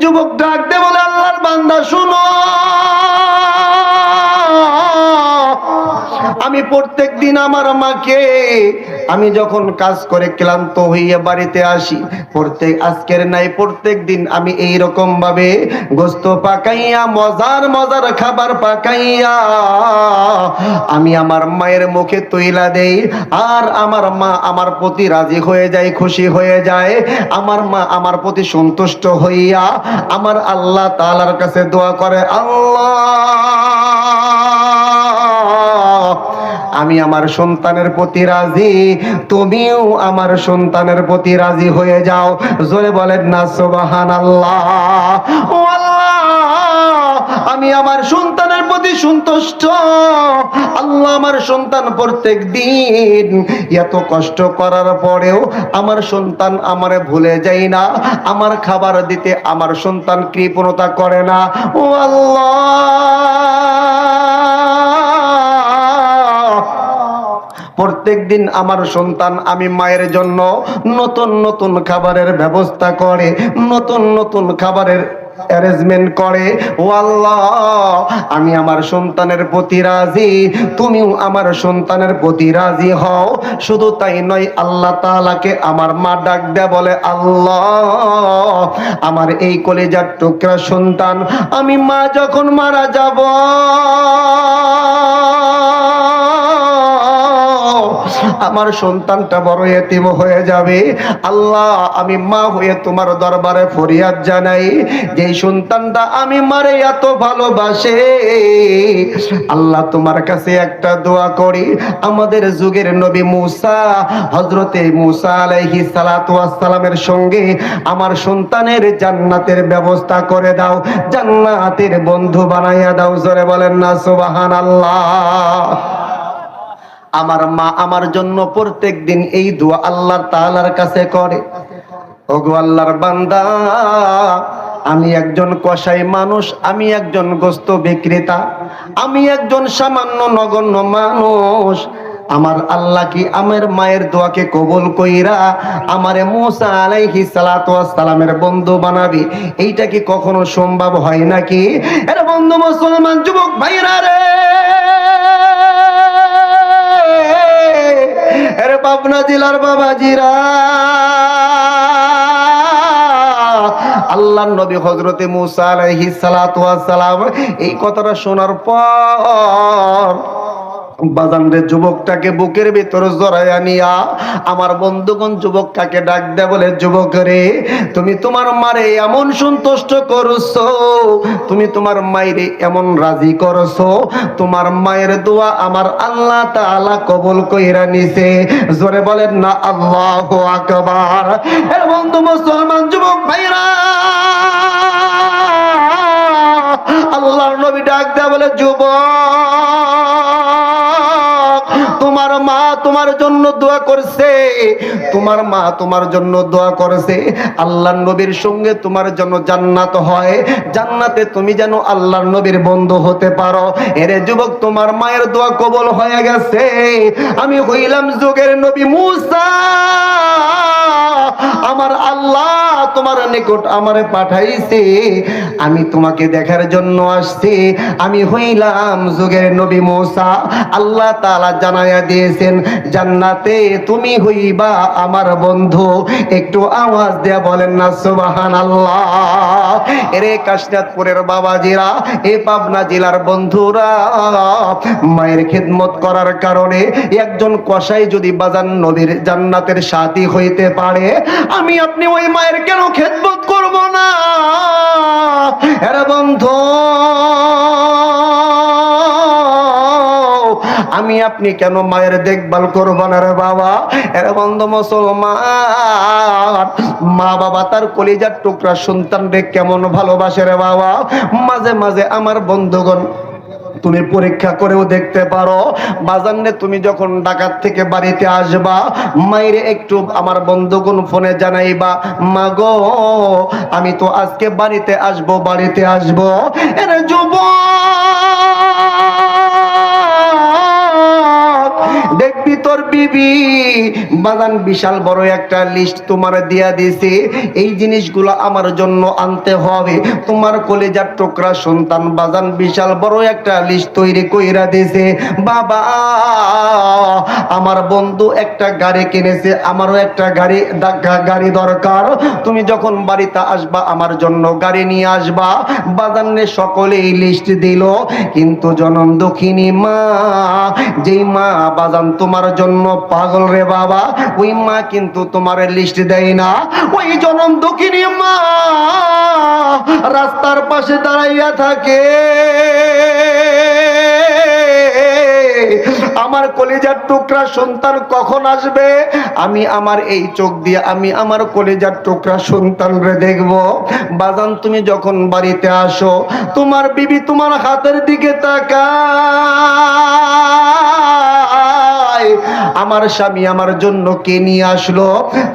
যুবক ডাক দে বলে, আল্লাহর বান্দা শুনো, আমি প্রত্যেক দিন আমার মাকে আমি যখন কাজ করে ক্লান্ত হইয়া বাড়িতে আসি, আজকের নাই প্রত্যেক দিন আমি এই রকম ভাবে গোস্ত পাকাইয়া মজার মজার খাবার পাকাইয়া আমি আমার মায়ের মুখে তুইলা দেই। আর আমার মা আমার প্রতি রাজি হয়ে যায়, খুশি হয়ে যায়। আমার মা আমার প্রতি সন্তুষ্ট হইয়া আমার আল্লাহ তাআলার কাছে দোয়া করে, আল্লাহ, আমি আমার সন্তানের প্রতি রাজি, তুমিও আমার সন্তানের প্রতি রাজি হয়ে যাও। জোরে বলেন না সুবহানাল্লাহ। ও আল্লাহ, আমি আমার সন্তানের প্রতি সন্তুষ্ট। আল্লাহ, আমার সন্তান প্রত্যেক দিন এত কষ্ট করার পরেও আমার সন্তান আমারে ভুলে যায় না, আমার খাবার দিতে আমার সন্তান কৃপণতা করে না। ও আল্লাহ, প্রত্যেক দিন আমার সন্তান আমি মায়ের জন্য নতুন নতুন খাবারের ব্যবস্থা করে, নতুন নতুন খাবারের অ্যারেঞ্জমেন্ট করে। ও আল্লাহ, আমি আমার সন্তানের প্রতি রাজি, তুমিও আমার সন্তানের প্রতি রাজি হও। শুধু তাই নয়, আল্লাহ তাআলাকে আমার মা ডাক দেয়া বলে, আল্লাহ, আমার এই কলিজার টুকরা সন্তান আমি মা যখন মারা যাব, আমার সন্তানটা বড় এতিম হয়ে যাবে। আল্লাহ, আমি মা হয়ে তোমার দরবারে ফরিয়াদ জানাই, যেই সন্তানটা আমি মারে এত ভালোবাসে, আল্লাহ তোমার কাছে একটা দোয়া করি, আমাদের যুগের নবী মুসা, হযরতে মুসা আলাইহিস সালাতু ওয়াস সালামের সঙ্গে আমার সন্তানের জান্নাতের ব্যবস্থা করে দাও, জান্নাতের বন্ধু বানাইয়া দাও। জোরে বলেন না সুবহানাল্লাহ। আমার মা আমার জন্য প্রত্যেক দিন এই দোয়া আল্লাহ তাআলার কাছে করে। ওগো আল্লাহর বান্দা, আমি একজন কসাই মানুষ, আমি একজন গোস্ত বিক্রেতা, আমি একজন সামান্য নগণ্য মানুষ। আমার আল্লাহ কি আমার মায়ের দোয়াকে কবুল কইরা আমারে মুসা আলাইহিস সালাতু ওয়াস সালামের বন্ধু বানাবি? এইটা কি কখনো সম্ভব হয় নাকি? এর বন্ধু মুসলমান যুবক ভাইরা রে, এরে পাবনা জেলার বাবাজিরা, আল্লাহর নবী হযরতে মুসা আলাইহিস সালাতু ওয়াস সালাম এই কথাটা শোনার পর বাজানরে যুবকটাকে বুকের ভিতর জড়াইয়া নিয়া আমার বন্ধুগণ যুবকটাকে ডাক দেয় বলে, যুবক রে, তুমি তোমার মারে এমন সন্তুষ্ট করছো, তুমি তোমার মায়েরে এমন রাজি করছো, তোমার মায়ের দোয়া আমার আল্লাহ তাআলা কবুল কইরা নিছে। জোরে বলেন না আল্লাহু আকবার। এর বন্ধু মুসলমান যুবক ভাইরা, আল্লাহর নবী ডাক দেয় বলে, যুবক, তোমার মা তোমার জন্য দোয়া করছে, তোমার মা তোমার জন্য দোয়া করেছে আল্লাহর নবীর সঙ্গে তোমার জন্য জান্নাত হয়, জান্নাতে তুমি যেন আল্লাহর নবীর বন্ধু হতে পারো। এরে যুবক, তোমার মায়ের দোয়া কবুল হয়ে গেছে। আমি হইলাম যুগের নবী মুসা, আমার আল্লাহ তোমার নিকট আমারে পাঠাইছে, আমি তোমাকে দেখার জন্য আসছি। আমি হইলাম যুগের নবী মুসা। আল্লাহ তাআলা জানাইয়া দিয়েছেন, জান্নাতে তুমি হইবা আমার বন্ধু। একটু আওয়াজ দেয়া বলেন না সুবহানাল্লাহ। এরে কাশিনাথপুরের বাবাজিরা, এ পাবনা জেলার বন্ধুরা, মায়ের খিদমত করার কারণে একজন কসাই যদি বাজান নবীর জান্নাতের সাথী হইতে পারে, আমি আপনি ওই মায়ের কেন খিদমত করব না? এরে বন্ধু, আমি আপনি কেন মায়ের দেখভাল করব না রে বাবা? এর বন্ধু মুসলমান, মা বাবা তার কলিজার টুকরা সন্তান রে কেমন ভালোবাসে রে বাবা। মাঝে মাঝে আমার বন্ধুগণ তুমি পরীক্ষা করেও দেখতে পারো, বাজানে তুমি যখন ঢাকা থেকে বাড়িতে আসবা, মায়ের একটু আমার বন্ধুগণ ফোনে জানাইবা, মা গো আমি তো আজকে বাড়িতে আসবো, বাড়িতে আসবো। এর যুবক দেখতে দেখবি তোর বিবি বাজান বিশাল বড় একটা লিস্ট তোমার দিয়া দিছে, এই জিনিসগুলো আমার জন্য আনতে হবে। তোমার কলেজার টুকরা সন্তান বাজান বিশাল বড় একটা লিস্ট তৈরি কইরা দিছে। বাবা আমার বন্ধু একটা গাড়ি কিনেছে, আমারও একটা গাড়ি দরকার, তুমি যখন বাড়িতে আসবা আমার জন্য গাড়ি নিয়ে আসবা। বাজানে সকলেই লিস্ট দিল, কিন্তু জনম দুঃখিনী মা, যেই মা বাজান তোমার জন্য পাগল রে বাবা, ওই মা কিন্তু তোমার লিস্ট দেয় না। ওই জনম দুঃখিনী মা রাস্তার পাশে দাঁড়াইয়া থাকে, আমার কলিজার টুকরা সন্তান কখন আসবে, আমি আমার এই চোখ দিয়ে আমি আমার কলিজার টুকরা সন্তান রে দেখব। বাজান তুমি যখন বাড়িতে আসো, তোমার বিবি তোমার হাতের দিকে তাকায়, আমার স্বামী আমার জন্য কে নিয়ে আসলো,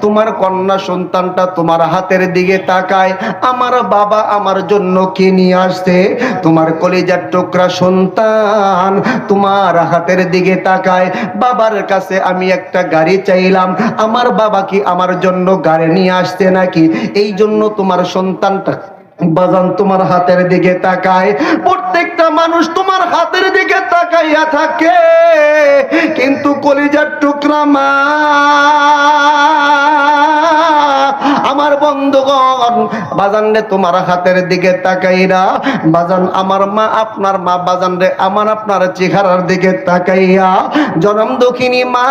তোমার কন্যা সন্তানটা তোমার হাতের দিকে তাকায়, আমার বাবা আমার জন্য কে নিয়ে আসছে, তোমার কলিজার টুকরা সন্তান তোমার হাতের দিকে তাকায়, বাবার কাছে আমি একটা গাড়ি চাইলাম, আমার বাবা কি আমার জন্য গাড়ি নিয়ে আসছে নাকি, এই জন্য তোমার সন্তানটা বাজান তোমার হাতের দিকে তাকায়। প্রত্যেকটা মানুষ তোমার হাতের দিকে তাকাইয়া থাকে, কিন্তু কলিজার টুকরা মা আমার বন্ধুগণ বাজান রে তোমার হাতের দিকে তাকাইরা, বাজান আমার মা আপনার মা বাজান রে আমার আপনার চেহারার দিকে তাকাইয়া, জনম দুঃখিনী মা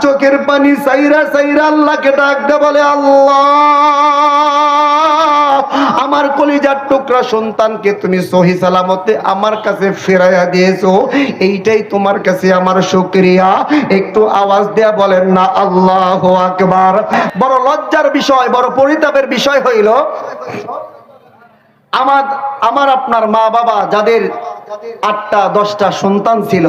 চোখের পানি সাইরা সাইরা আল্লাহকে ডাক দে, বলে আল্লাহ আমার কলিজার টুকরা সন্তানকে তুমি সহি সালামতে আমার কাছে ফেরাইয়া দিয়েছো, এইটাই তোমার কাছে আমার শুকরিয়া। একটু আওয়াজ দেয়া বলেন না আল্লাহু আকবার। বড় লজ্জার বিষয়, বড় পরিতাপের বিষয় হইল আমার আপনার মা বাবা যাদের 8টা 10টা সন্তান ছিল,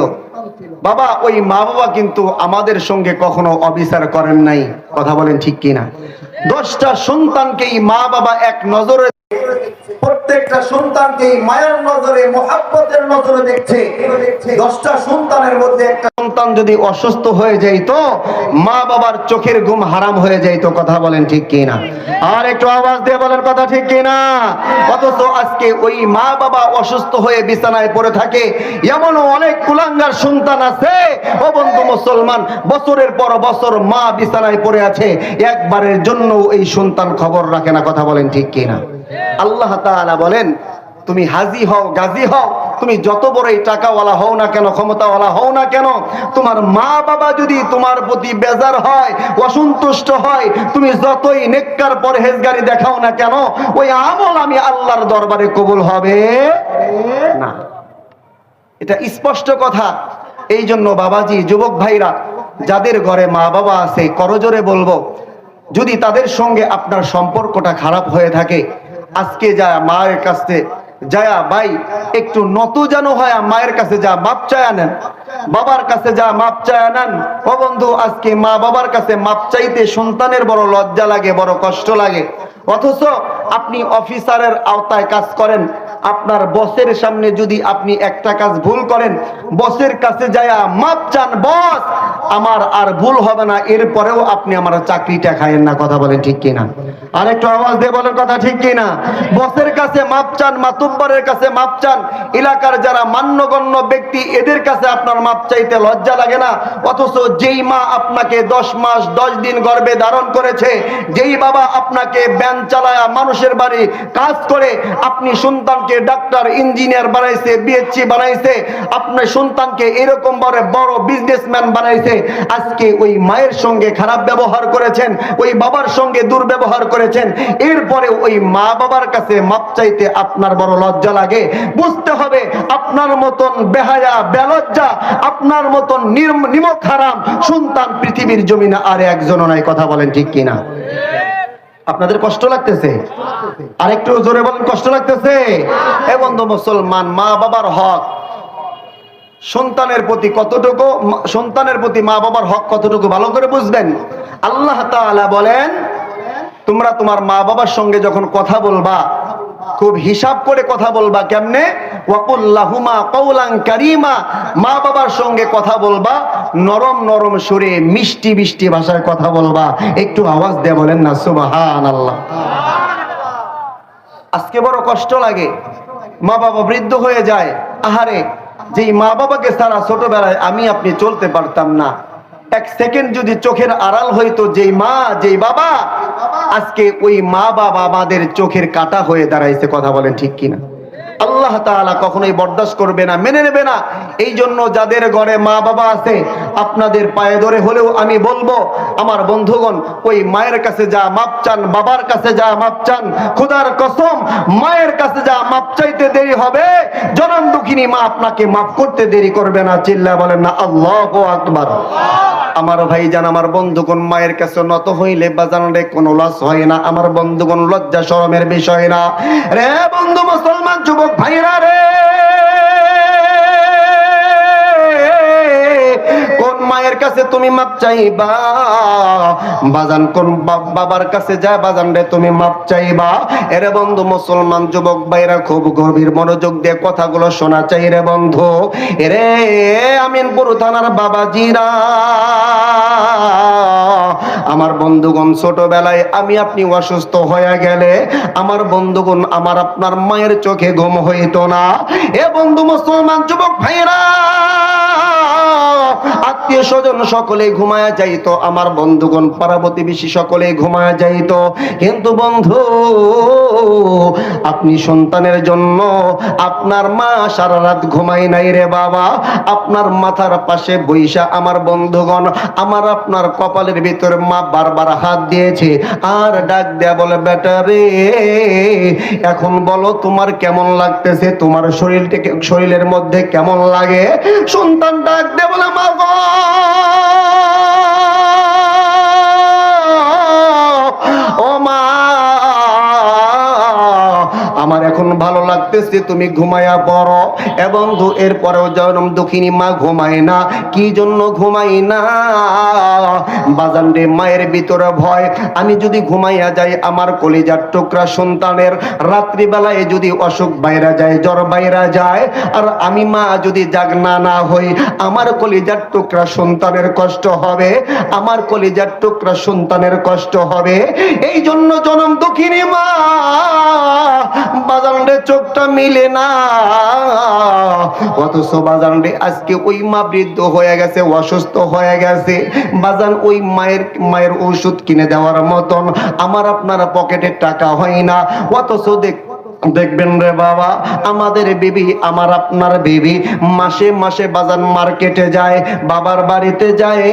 বাবা ওই মা বাবা কিন্তু আমাদের সঙ্গে কখনো অবিচার করেন নাই, কথা বলেন ঠিক কিনা। 10টা সন্তানকেই মা বাবা এক নজরে, প্রত্যেকটা সন্তানকে মায়ের নজরে মোহাব্বতের নজরে দেখছে। 10টা সন্তানের মধ্যে একটা সন্তান যদি অসুস্থ হয়ে যাইতো, মা বাবার চোখের ঘুম হারাম হয়ে যাইতো, কথা বলেন ঠিক কিনা। আর একটু আওয়াজ দিয়ে বলেন কথা ঠিক কিনা। অথচ আজকে ওই মা বাবা অসুস্থ হয়ে বিছানায় পড়ে থাকে, এমন অনেক কুলাঙ্গার সন্তান আছে ও বন্ধু মুসলমান, বছরের পর বছর মা বিছানায় পড়ে আছে, একবারের জন্য এই সন্তান খবর রাখে না, কথা বলেন ঠিক কিনা। আল্লাহ তাআলা বলেন তুমি হাজি হও গাজী হও, তুমি যত বড়ই টাকাওয়ালা হও না কেন, ক্ষমতাওয়ালা হও না কেন, তোমার মা বাবা যদি তোমার প্রতি বেজার হয়, অসন্তুষ্ট হয়, তুমি যতই নেককার পরহেজগারি দেখাও না কেন, ওই আমল আমি আল্লাহর দরবারে কবুল হবে না। এটা স্পষ্ট কথা। এই জন্য বাবাজি, যুবক ভাইরা যাদের ঘরে মা বাবা আছে, করজোরে বলবো, যদি তাদের সঙ্গে আপনার সম্পর্কটা খারাপ হয়ে থাকে, আজকে যা মায়ের কাছে যায়া ভাই একটু নত যেন হয়, মায়ের কাছে যা মাপ চায়া নেন, বাবার কাছে যা মাপ চায়া নেন। ও বন্ধু, আজকে মা বাবার কাছে মাপ চাইতে সন্তানের বড় লজ্জা লাগে, বড় কষ্ট লাগে। অথচ আপনি অফিসারের আওতায় কাজ করেন, আপনার বসের সামনে যদি আপনি একটা কাজ ভুল করেন, বসের কাছে যায়া মাপ চান, বস আমার আর ভুল হবে না, এরপরেও আপনি আমার চাকরিটা খায়েন না, কথা বলেন ঠিক কিনা। আর একটু আওয়াজ দিয়ে বলেন কথা ঠিক কিনা। বসের কাছে মাপ চান, মাতুব্বরের কাছে মাপ চান, এলাকার যারা মান্যগণ্য ব্যক্তি এদের কাছে আপনার মাপ চাইতে লজ্জা লাগে না। অথচ যেই মা আপনাকে 10 মাস 10 দিন গর্ভে ধারণ করেছে, যেই বাবা আপনাকে ব্যান চালায়া মানুষের বাড়ি কাজ করে আপনি সন্তানকে ডাক্তার ইঞ্জিনিয়ার বানাইছে, বিএসসি বানাইছে, আপনার সন্তানকে এরকম বড় বিজনেসম্যান বানাইছে, আজকে ওই মায়ের সঙ্গে খারাপ ব্যবহার করেছেন, ওই বাবার সঙ্গে দুর্ব্যবহার করেছেন, এরপরে ওই মা বাবার কাছে মাপ চাইতে আপনার বড় লজ্জা লাগে। বুঝতে হবে আপনার মতন বেহায়া বেলজ্জা, আপনার মতন নিমক হারাম সন্তান পৃথিবীর জমিনে আর একজনও নাই, কথা বলেন ঠিক কিনা। আপনাদের কষ্ট লাগতেছে? আর একটু জোরে বলেন, কষ্ট লাগতেছে? এ বন্ধু মুসলমান, মা বাবার হক সন্তানের প্রতি কতটুকু, সন্তানের প্রতি মা বাবার হক কতটুকু ভালো করে বুঝবেন। আল্লাহ তাআলা বলেন তোমরা তোমার মা বাবার সঙ্গে যখন কথা বলবা, খুব হিসাব করে কথা বলবা। কেমনে? ওয়াকুল লাহুমা কাওলান কারীমা, মা বাবার সঙ্গে কথা বলবা নরম নরম সুরে, মিষ্টি মিষ্টি ভাষায় কথা বলবা। একটু আওয়াজ দিয়ে বলেন না সুবহানাল্লাহ। আজকে বড় কষ্ট লাগে, মা বাবা বৃদ্ধ হয়ে যায়। আহারে, যেই মা বাবাকে ছাড়া ছোটবেলায় আমি আপনি চলতে পারতাম না, এক সেকেন্ড যদি চোখের আড়াল হইতো যেই মা যেই বাবা, আজকে ওই মা বাবা আমাদের চোখের কাটা হয়ে দাঁড়াইছে। কথা বলেন ঠিক কিনা? আল্লাহ তাআলা কখনোই বরদাস্ত করবে না, মেনে নেবে না। এই জন্য যাদের ঘরে মা বাবা আছে, আপনাদের পায়ে ধরে হলেও আমি বলবো, আমার বন্ধুগণ, ওই মায়ের কাছে যা মাপ চান, বাবার কাছে যা মাপ চান, খোদার কসম মায়ের কাছে যা মাপ চাইতে দেরি হবে, জনম দুঃখিনী মা আপনাকে মাফ করতে দেরি করবে না। চিল্লা বলেন না আল্লাহু আকবার। আমার ভাইজান, আমার বন্ধুগণ, মায়ের কাছে নত হইলে বাজারে কোনো লস হয় না। আমার বন্ধুগণ, লজ্জা শরমের বিষয় না রে বন্ধু, মুসলমান যুবক ভাইরা রে। কোন মায়ের কাছে তুমি মাপ চাইবা বাজান? কোন বাবার কাছে যা বাজান রে তুমি মাপ চাইবা? এরে বন্ধু মুসলমান যুবক ভাইরা, খুব গভীর মনোযোগ দিয়ে কথাগুলো শোনা চাই রে বন্ধু। এরে আমিনপুর থানার বাবাজিরা, আমার বন্ধুগণ, ছোটবেলায় আমি আপনি অসুস্থ হয়ে গেলে আমার বন্ধুগণ, আমার আপনার মায়ের চোখে ঘুম হইতো না। এ বন্ধু মুসলমান যুবক ভাইরা, আত্মীয় স্বজন সকলে ঘুমায়া যাইতো, আমার বন্ধুগণ পাড়া প্রতিবেশী সকলে ঘুমায়া যাইতো। কিন্তু বন্ধু, আপনি সন্তানের জন্য আপনার মা সারা রাত ঘুমাই নাই রে বাবা। আপনার মাথার পাশে বৈশা আমার বন্ধুগণ, আমার আপনার কপালের ভিতরে মা বারবার হাত দিয়েছে আর ডাক দেয়া বলে, বেটা রে এখন বলো তোমার কেমন লাগতেছে, তোমার শরীরের মধ্যে কেমন লাগে? সন্তান ডাক দেয়া বলে, মা গো ও মা, আমার এখন ভালো লাগতেছে, তুমি ঘুমায়া পড়ো। এ বন্ধু, এরপরেও জনম দুঃখিনী মা ঘুমায় না। কি জন্য ঘুমাই না বাজান রে? মায়ের ভিতরে ভয়, আমি যদি ঘুমাইয়া যাই আমার কলিজার টুকরা সন্তানের রাত্রিবেলায় যদি অসুখ বাইরা যায়, জ্বর বাইরা যায়, আর আমি মা যদি জাগনা না হই, আমার কলিজার টুকরা সন্তানের কষ্ট হবে, আমার কলিজার টুকরা সন্তানের কষ্ট হবে। এই জন্য জনম দুঃখিনী মা বাজান রে চোখটা মিলে না। অথচ বাজান রে আজকে ওই মা বৃদ্ধ হয়ে গেছে, অসুস্থ হয়ে গেছে বাজান। ওই মায়ের ওষুধ কিনে দেওয়ার মতন আমার আপনার পকেটে টাকা হয় না। অথচ দেখবেন রে বাবা, আমাদের বিবি, আমার আপনার বিবি মাসে মাসে বাজার মার্কেটে যায়, বাবার বাড়িতে যায়,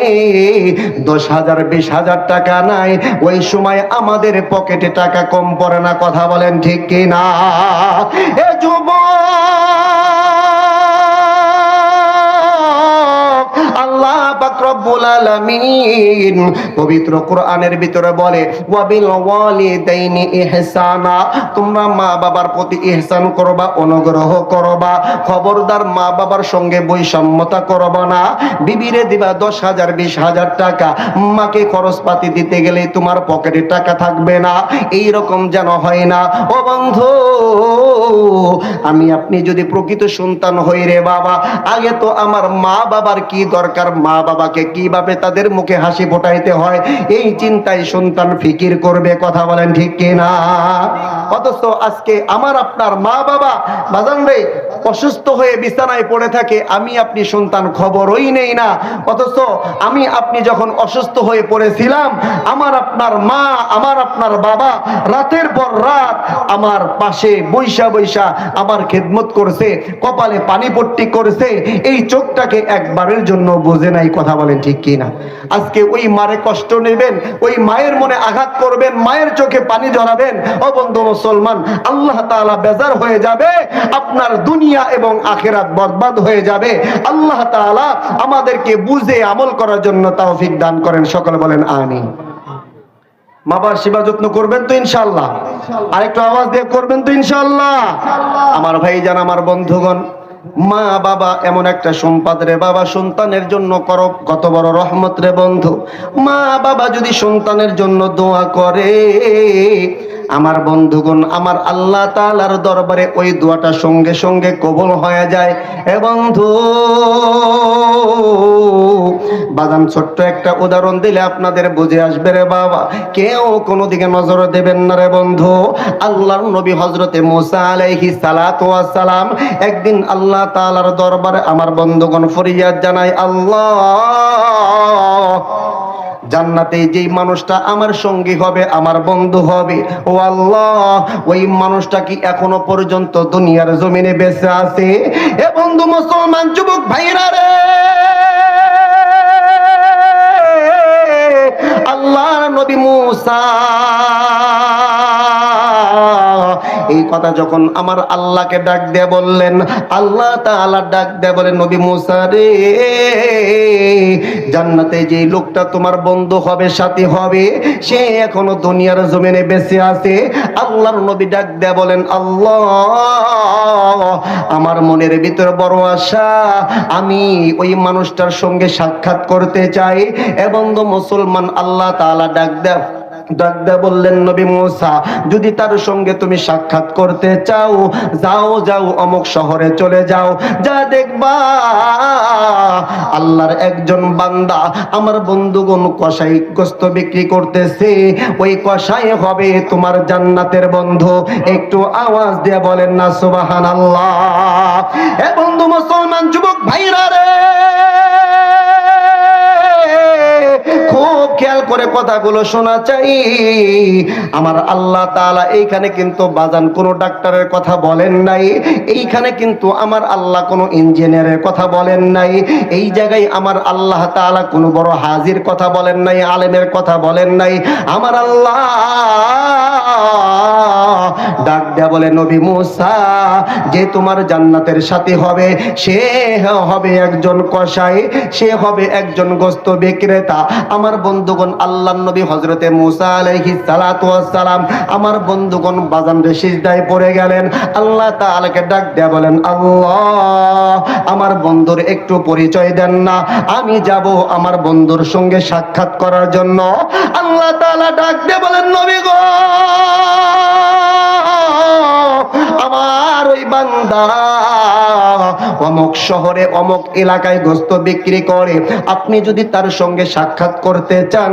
10,000 20,000 টাকা নাই। ওই সময় আমাদের পকেটে টাকা কম পড়ে না। কথা বলেন ঠিক কি না? এ যুবক, আল্লাহ পাক রব্বুল আলামিন পবিত্র কোরআনের ভিতরে বলে, ওয়াবিল ওয়ালিদাইনি ইহসানা, তোমরা মা বাবার প্রতি ইহসান করবা, অনুগ্রহ করবা। খবরদার মা বাবার সঙ্গে বৈষম্যতা করবা না। বিবিরে দিবা 10,000 20,000 টাকা, মাকে খরচপাতি দিতে গেলে তোমার পকেটে টাকা থাকবে না, এই রকম যেন হয় না। ও বন্ধু, আমি আপনি যদি প্রকৃত সন্তান হই রে বাবা, আগে তো আমার মা বাবার কি দরকার, মা বাবাকে কিভাবে তাদের মুখে হাসি ফোটাইতে হয়, এই চিন্তায় সন্তান ফিকির করবে। কথা বলেন ঠিক কিনা? অথচ আজকে আমার আপনার মা বাবা বাজান রে অসুস্থ হয়ে বিছানায় পড়ে থাকে, আমি আপনি সন্তান খবরই নেই না। অথচ আমি আপনি যখন অসুস্থ হয়ে পড়েছিলাম, আমার আপনার মা, আমার আপনার বাবা রাতের পর রাত আমার পাশে বৈশা বৈশা আমার খেদমত করছে, কপালে পানি পট্টি করেছে, এই চোখটাকে একবারের জন্য বুঝে নাই। কথা বলেন ঠিক কি না? আজকে ওই মারে কষ্ট নেবেন, ওই মায়ের মনে আঘাত করবেন, মায়ের চোখে পানি ঝরাবেন। ও বন্ধু মুসলমান, আল্লাহ তাআলা বেজার হয়ে যাবে, আপনার দুনিয়া এবং আখিরাত বরবাদ হয়ে যাবে। আল্লাহ তাআলা আমাদেরকে বুঝে আমল করার জন্য তৌফিক দান করেন। সকলে বলেন আমিন। মা বাবার সেবা যত্ন করবেন তো ইনশাআল্লাহ? আরেকটু আওয়াজ দিয়ে করবেন তো ইনশাআল্লাহ? আমার ভাইজান, আমার বন্ধুগণ, মা বাবা এমন একটা সম্পদ রে বাবা, সন্তানের জন্য করো কত বড় রহমত রে বন্ধু। মা বাবা যদি সন্তানের জন্য দোয়া করে, আমার বন্ধুগণ, আমার আল্লাহ তাআলার দরবারে ওই দোয়াটা সঙ্গে সঙ্গে কবুল হয়ে যায়। এ বন্ধু বাজান, ছোট্ট একটা উদাহরণ দিলে আপনাদের বুঝে আসবে রে বাবা। কেউ কোনো দিকে নজর দেবেন না রে বন্ধু। আল্লাহর নবী হযরতে মুসা আলাইহিস সালাতু ওয়াস সালাম একদিন আল্লাহ তাআলার দরবারে আমার বন্ধুগণ ফরিয়াদ জানায়, আল্লাহ, জান্নাতে যেই মানুষটা আমার সঙ্গী হবে, আমার বন্ধু হবে, ও আল্লাহ, ওই মানুষটা কি এখনো পর্যন্ত দুনিয়ার জমিনে বেঁচে আছে? এ বন্ধু মুসলমান যুবক ভাইরা রে, আল্লাহর নবী মুসা এই কথা যখন আমার আল্লাহকে ডাক দিয়ে বললেন, আল্লাহ তাআলা ডাক দিয়ে বলেন, নবী মুসা রে, জান্নাতে যে লোকটা তোমার বন্ধু হবে, সাথী হবে, সে এখনো দুনিয়ার জমিনে বেঁচে আছে। আল্লাহর নবী ডাক দিয়ে বলেন, আল্লাহ, আমার মনের ভিতরে বড় আশা, আমি ওই মানুষটার সঙ্গে সাক্ষাৎ করতে চাই। এবং মুসলমান আল্লাহ তাআলা ডাক দেয়া বললেন, নবী মুসা, যদি তার সঙ্গে তুমি সাক্ষাৎ করতে চাও, যাও অমুক শহরে চলে যাও, যা দেখবা আল্লাহর একজন বান্দা আমার বন্ধুগণ কসাই গোস্ত বিক্রি করতেছে, ওই কসাই হবে তোমার জান্নাতের বন্ধু। একটু আওয়াজ দিয়ে বলেন না সুবহানাল্লাহ। এ বন্ধু মুসলমান যুবক ভাইরা রে, খুব খেয়াল করে কথাগুলো শোনা চাই। আমার আল্লাহ তাআলা এইখানে কিন্তু বাজান কোনো ডাক্তারের কথা বলেন নাই, এইখানে কিন্তু আমার আল্লাহ কোনো ইঞ্জিনিয়ারের কথা বলেন নাই, এই জায়গায় আমার আল্লাহ তাআলা কোনো বড় হাজির কথা বলেন নাই, আলেমের কথা বলেন নাই। আমার আল্লাহ ডাক দেয়া বলে, নবী মুসা, যে তোমার জান্নাতের সাথী হবে, সে হবে একজন কসাই, সে হবে একজন গোস্ত বিক্রেতা। আমার বন্ধুগণ, আল্লাহর নবী হযরতে মুসা আলাইহিস সালাতু ওয়াস সালাম আমার বন্ধুগণ বাজান রে সিজদায় পড়ে গেলেন। আল্লাহ তাআলাকে ডাক দেয়া বলেন, আল্লাহ, আমার বন্ধুর একটু পরিচয় দেন না, আমি যাব আমার বন্ধুর সঙ্গে সাক্ষাৎ করার জন্য। আল্লাহ তাআলা ডাক দেয়া বলেন, নবী গো, আমার ওই বান্দা অমুক শহরে অমুক এলাকায় গোস্ত বিক্রি করে, আপনি যদি তার সঙ্গে সাক্ষাৎ করতে চান,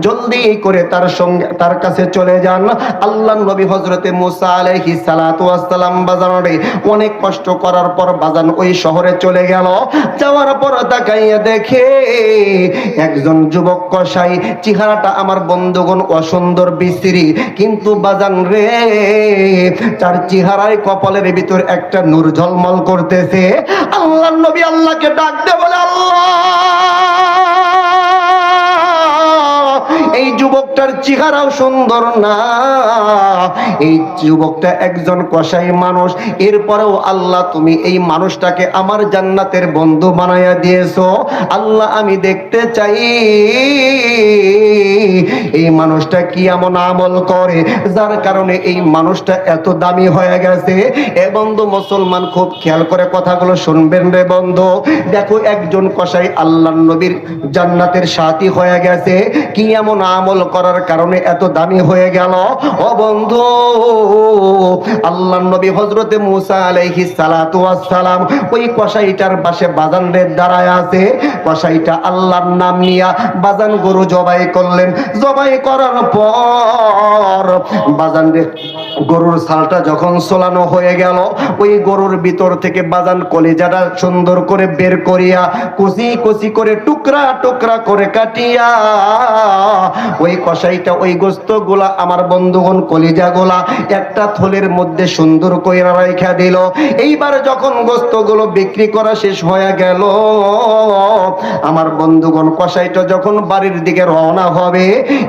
জলদি করে তার কাছে চলে যান। আল্লাহর নবী হযরতে মুসা আলাইহিস সালাতু ওয়াস সালাম বাজারে অনেক কষ্ট করার পর বাজান ওই শহরে চলে গেল। যাওয়ার পর তাকাইয়া দেখে একজন যুবক কসাই, চেহারাটা আমার বন্ধুগণ অসুন্দর বিশ্রী, কিন্তু বাজান রে, তার চেহারায় কপালের ভিতর একটা নূর ঝলমল করতেছে। আল্লাহর নবী আল্লাহকে ডাক দিয়ে বলে, আল্লাহ, এই যুবকটার চেহারাও সুন্দর না, এই যুবকটা একজন কসাই মানুষ, এরপরেও আল্লাহ তুমি এই মানুষটাকে আমার জান্নাতের বন্ধু বানাইয়া দিয়েছো। আল্লাহ, আমি দেখতে চাই এই মানুষটা কি এমন আমল করে যার কারণে এই মানুষটা এত দামি হয়ে গেছে। এ বন্ধু মুসলমান, খুব খেয়াল করে কথাগুলো শুনবেন রে বন্ধু। দেখো, একজন কসাই আল্লাহর নবীর জান্নাতের সাথী হয়ে গেছে, কি এমন আমল করার কারণে এত দামি হয়ে গেল? ও বন্ধু, আল্লাহর নবী হযরতে মুসা আলাইহিস সালাতু ওয়াস সালাম ওই কসাইটার পাশে বাজান রে দাঁড়ায় আছে। কসাইটা আল্লাহর নাম নিয়া বাজান গরু জবাই করলেন। জবাই করার পর বাজান রে গরুর ছালটা যখন সোলানো হয়ে গেল, ওই গরুর ভিতর থেকে বাজান কলিজাটা সুন্দর করে বের করিয়া কুচি কুচি করে টুকরা টুকরা করে কাটিয়া ওই কসাইটা ওই গোস্ত গুলা আমার বন্ধুগণ কলিজা গুলা একটা থলের মধ্যে সুন্দর করে রাখা দিল। এইবার যখন গোস্ত গুলো বিক্রি করা শেষ হয়ে গেল, আমার বন্ধুগণ কসাইটা যখন বাড়ির দিকে রওনা হবে,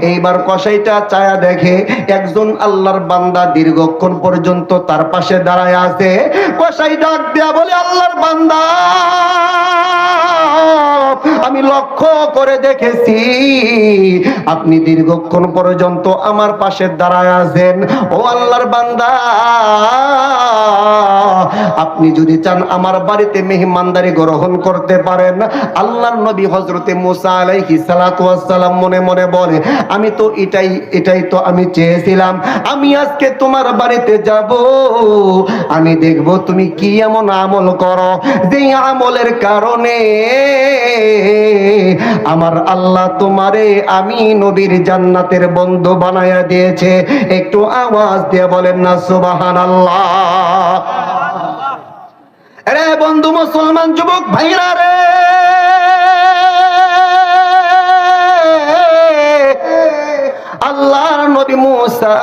এইবার কসাইটা চায়া দেখে একজন আল্লাহর বান্দা দীর্ঘক্ষণ পর্যন্ত তার পাশে দাঁড়ায় আছে। কসাই ডাক দেয়া বলে, আল্লাহর বান্দা, আমি লক্ষ্য করে দেখেছি আপনি দীর্ঘক্ষণ পর্যন্ত আমার পাশে দাঁড়ায় আছেন। ও আল্লাহর বান্দা, আপনি যদি চান আমার বাড়িতে মেহমানদারি গ্রহণ করতে পারেন। আল্লাহর নবী হযরতে মুসা আলাইহিস সালাতু ওয়াস সালাম মনে মনে বলে, আমি তো এটাই তো আমি চেয়েছিলাম। আমি আজকে তোমার বাড়িতে যাব, আমি দেখব তুমি কি এমন আমল করো যে আমলের কারণে আমার আল্লাহ তোমারে আমি নবীর জান্নাতের বন্ধু বানায়া দিয়েছে। একটু আওয়াজ দিয়ে বলেন না সুবহানাল্লাহ। রে বন্ধু মুসলমান যুবক ভাইরা রে, আল্লাহর নবী মুসা